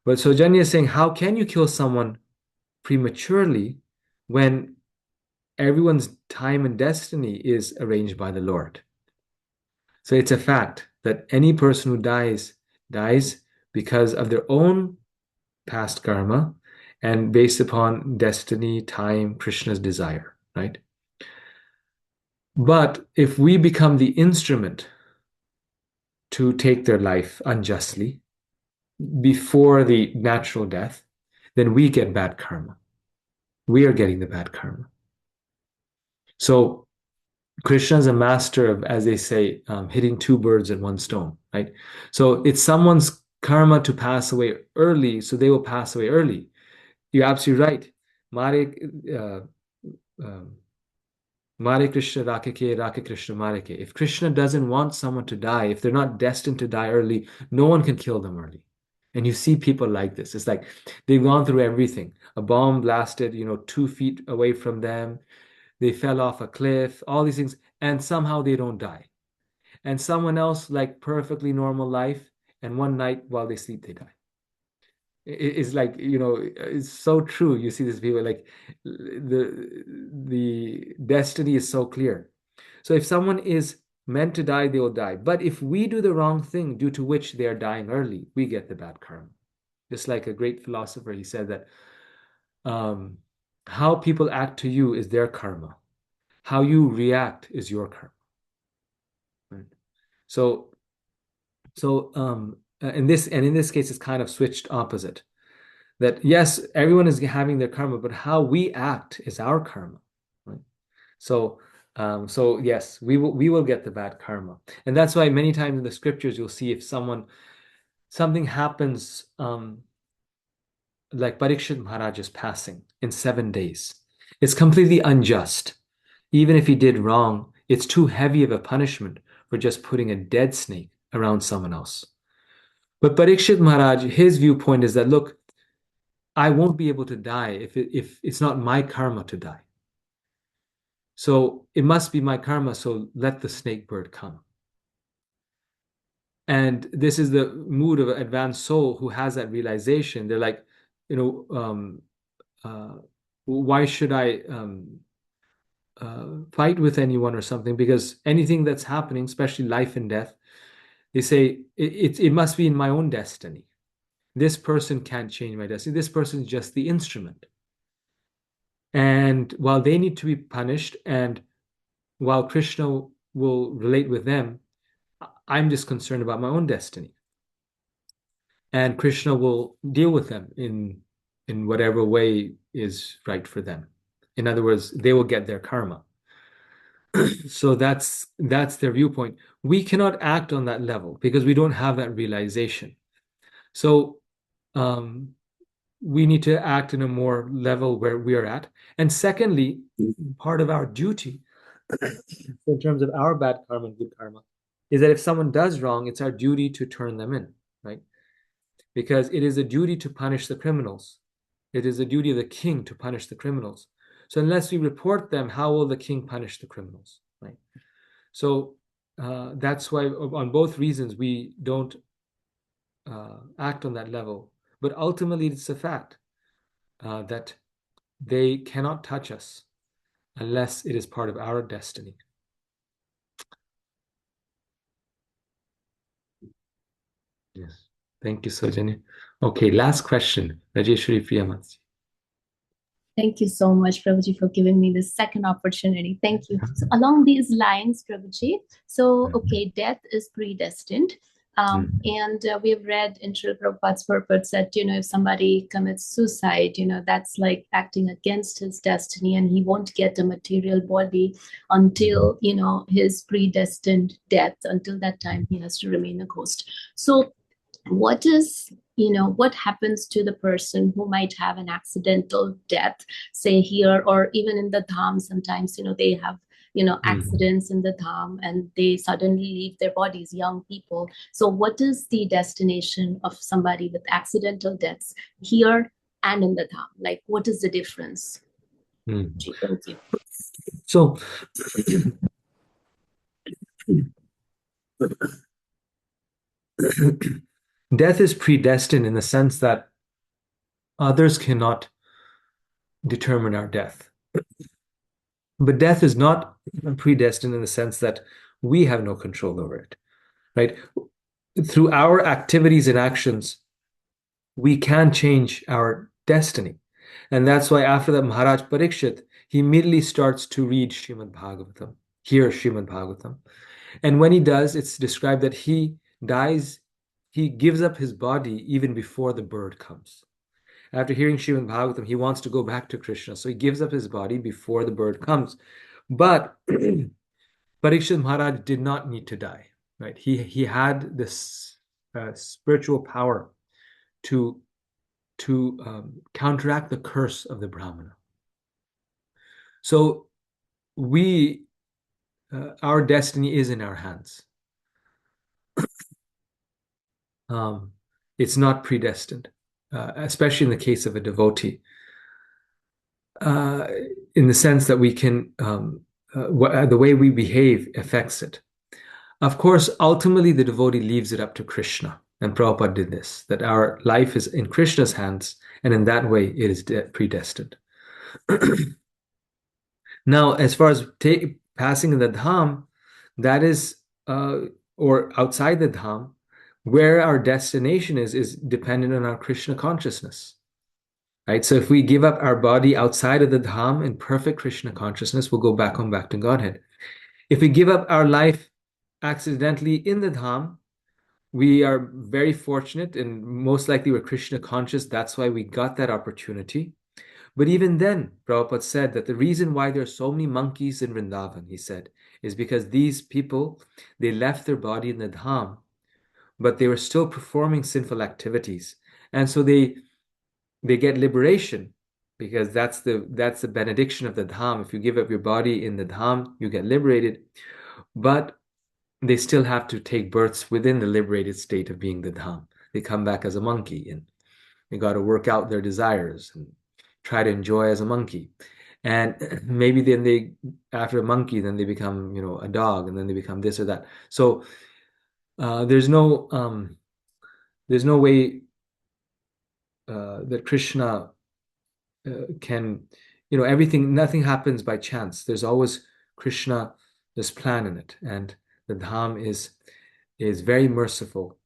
But Sojanya is saying, how can you kill someone prematurely when everyone's time and destiny is arranged by the Lord? So it's a fact that any person who dies because of their own past karma and based upon destiny, time, Krishna's desire, right? But if we become the instrument to take their life unjustly before the natural death, then we get bad karma. We are getting the bad karma. So Krishna is a master of, as they say, hitting two birds in one stone, right? So it's someone's karma to pass away early, so they will pass away early. You're absolutely right. Mare Krishna Rakeke, Rake Krishna Mareke. If Krishna doesn't want someone to die, if they're not destined to die early, no one can kill them early. And you see people like this. It's like they've gone through everything. A bomb blasted, 2 feet away from them. They fell off a cliff, all these things, and somehow they don't die. And someone else, like perfectly normal life, and one night while they sleep, they die. It's like, it's so true. You see these people like the destiny is so clear. So if someone is meant to die, they will die. But if we do the wrong thing due to which they are dying early, we get the bad karma. Just like a great philosopher, he said that how people act to you is their karma. How you react is your karma. Right? So in this case, it's kind of switched opposite. that yes, everyone is having their karma, but how we act is our karma, right? So, so yes, we will get the bad karma, and that's why many times in the scriptures you'll see if something happens, like Parikshit Maharaj is passing in 7 days, it's completely unjust. Even if he did wrong, it's too heavy of a punishment for just putting a dead snake around someone else. But Parikshit Maharaj, his viewpoint is that, look, I won't be able to die if it's not my karma to die. So it must be my karma, so let the snake bird come. And this is the mood of an advanced soul who has that realization. They're like, why should I fight with anyone or something? Because anything that's happening, especially life and death, they say it must be in my own destiny. This person can't change my destiny. This person is just the instrument. And while they need to be punished, and while Krishna will relate with them, I'm just concerned about my own destiny. And Krishna will deal with them in whatever way is right for them. In other words, they will get their karma. So that's their viewpoint. We cannot act on that level because we don't have that realization. So we need to act in a more level where we are at. And secondly, part of our duty in terms of our bad karma and good karma is that if someone does wrong, it's our duty to turn them in, right? Because it is a duty to punish the criminals. It is the duty of the king to punish the criminals. So unless we report them, how will the king punish the criminals, right? So that's why on both reasons we don't act on that level. But ultimately it's a fact that they cannot touch us unless it is part of our destiny. Yes. Thank you, Sojani. Okay, last question. Rajeshwari Priyamatsi. Thank you so much, Prabhuji, for giving me this second opportunity. Thank you. So along these lines, Prabhuji, so, okay, death is predestined. And we have read in Srila Prabhupada's purports that, if somebody commits suicide, that's like acting against his destiny, and he won't get a material body until, his predestined death. Until that time, he has to remain a ghost. So what happens to the person who might have an accidental death, say here, or even in the dham, sometimes, they have, accidents in the dham and they suddenly leave their bodies, young people. So what is the destination of somebody with accidental deaths here and in the dham? Like, what is the difference? Thank you. So death is predestined in the sense that others cannot determine our death. But death is not predestined in the sense that we have no control over it, right? Through our activities and actions, we can change our destiny. And that's why after that, Maharaj Parikshit, he immediately starts to read Srimad Bhagavatam, hear Srimad Bhagavatam. And when he does, it's described that he dies, he gives up his body even before the bird comes. After hearing Srimad Bhagavatam, he wants to go back to Krishna. So he gives up his body before the bird comes. But Parikshit Maharaj did not need to die, right? He had this spiritual power to counteract the curse of the Brahmana. So our destiny is in our hands. It's not predestined, especially in the case of a devotee, in the sense that we can, the way we behave affects it. Of course, ultimately the devotee leaves it up to Krishna. And Prabhupada did this, that our life is in Krishna's hands, and in that way it is predestined. Now, as far as passing in the dham, that is, or outside the dham, where our destination is dependent on our Krishna consciousness, right? So if we give up our body outside of the dham in perfect Krishna consciousness, we'll go back to Godhead. If we give up our life accidentally in the dham, we are very fortunate, and most likely we're Krishna conscious. That's why we got that opportunity. But even then, Prabhupada said that the reason why there are so many monkeys in Vrindavan, he said, is because these people, they left their body in the dham, but they were still performing sinful activities. And so they get liberation, because that's the benediction of the dham. If you give up your body in the dham, you get liberated. But they still have to take births within the liberated state of being the dham. They come back as a monkey, and they got to work out their desires and try to enjoy as a monkey. And maybe then they, after a monkey, then they become, a dog, and then they become this or that. So there's no way that Krishna can, nothing happens by chance. There's always Krishna, there's plan in it, and the dham is very merciful,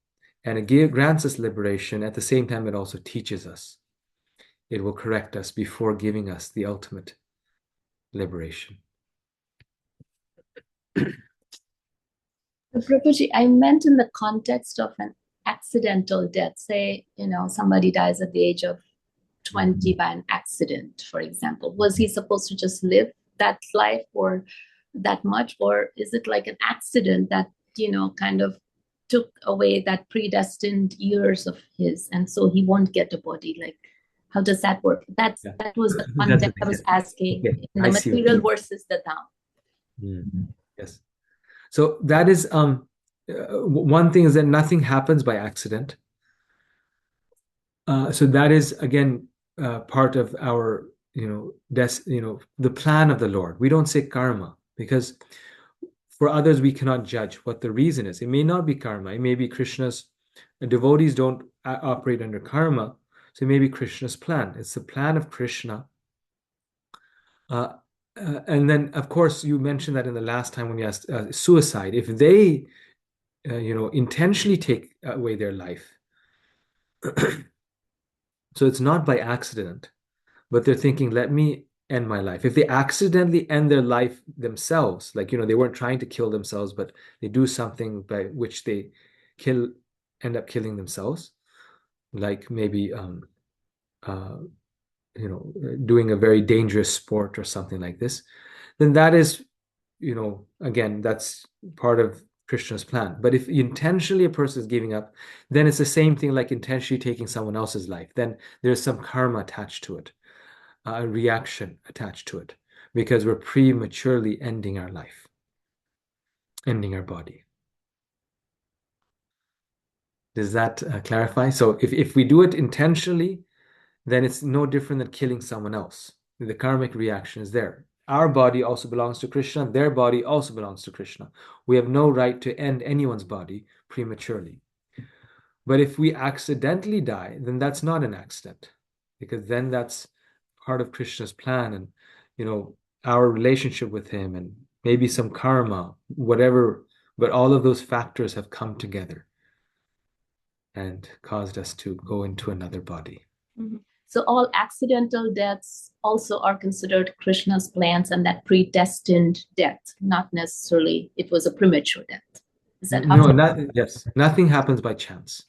and it grants us liberation. At the same time, it also teaches us. It will correct us before giving us the ultimate liberation. Prabhuji, I meant in the context of an accidental death. Say, somebody dies at the age of 20 by an accident, for example. Was he supposed to just live that life or that much? Or is it like an accident that, kind of took away that predestined years of his, and so he won't get a body? Like, how does that work? That was the context I was asking. Okay. In the material versus the dham. Yes. So that is one thing, is that nothing happens by accident. So that is again part of our the plan of the Lord. We don't say karma, because for others we cannot judge what the reason is. It may not be karma. It may be Krishna's. Devotees don't operate under karma, so it may be Krishna's plan. It's the plan of Krishna. And then, of course, you mentioned that in the last time when you asked suicide. If they, intentionally take away their life, so it's not by accident, but they're thinking, let me end my life. If they accidentally end their life themselves, like, they weren't trying to kill themselves, but they do something by which they end up killing themselves, like maybe, doing a very dangerous sport or something like this, then that is, again, that's part of Krishna's plan. But if intentionally a person is giving up, then it's the same thing like intentionally taking someone else's life. Then there's some karma attached to it, a reaction attached to it, because we're prematurely ending our life, ending our body. Does that clarify? So if we do it intentionally, then it's no different than killing someone else. The karmic reaction is there. Our body also belongs to Krishna. Their body also belongs to Krishna. We have no right to end anyone's body prematurely. But if we accidentally die, then that's not an accident, because then that's part of Krishna's plan, and our relationship with him, and maybe some karma, whatever. But all of those factors have come together and caused us to go into another body. Mm-hmm. So all accidental deaths also are considered Krishna's plans, and that predestined death, not necessarily it was a premature death. Is that how? No, yes, nothing happens by chance.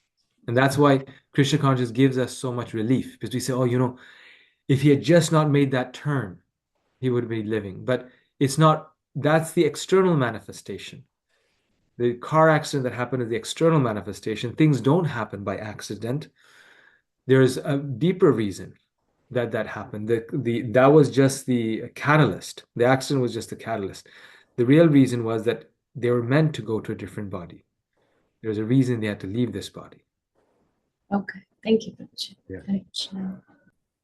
And that's why Krishna consciousness gives us so much relief, because we say, if he had just not made that turn, he would be living. But it's not, that's the external manifestation. The car accident that happened is the external manifestation. Things don't happen by accident. There's a deeper reason that happened. That was just the catalyst. The accident was just the catalyst. The real reason was that they were meant to go to a different body. There's a reason they had to leave this body. Okay, thank you, Prabhuji. Yeah. Hare Krishna.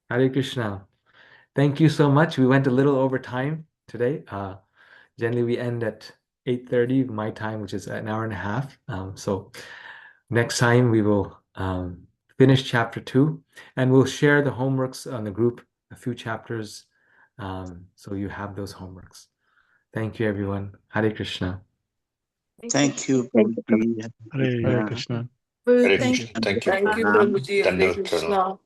Hare Krishna. Thank you so much. We went a little over time today. Generally, we end at 8:30 my time, which is an hour and a half. So next time we will finish chapter 2, and we'll share the homeworks on the group, a few chapters, so you have those homeworks. Thank you, everyone. Hare Krishna. Thank you. Hare Krishna. Thank you, Prabhuji. Hare Krishna.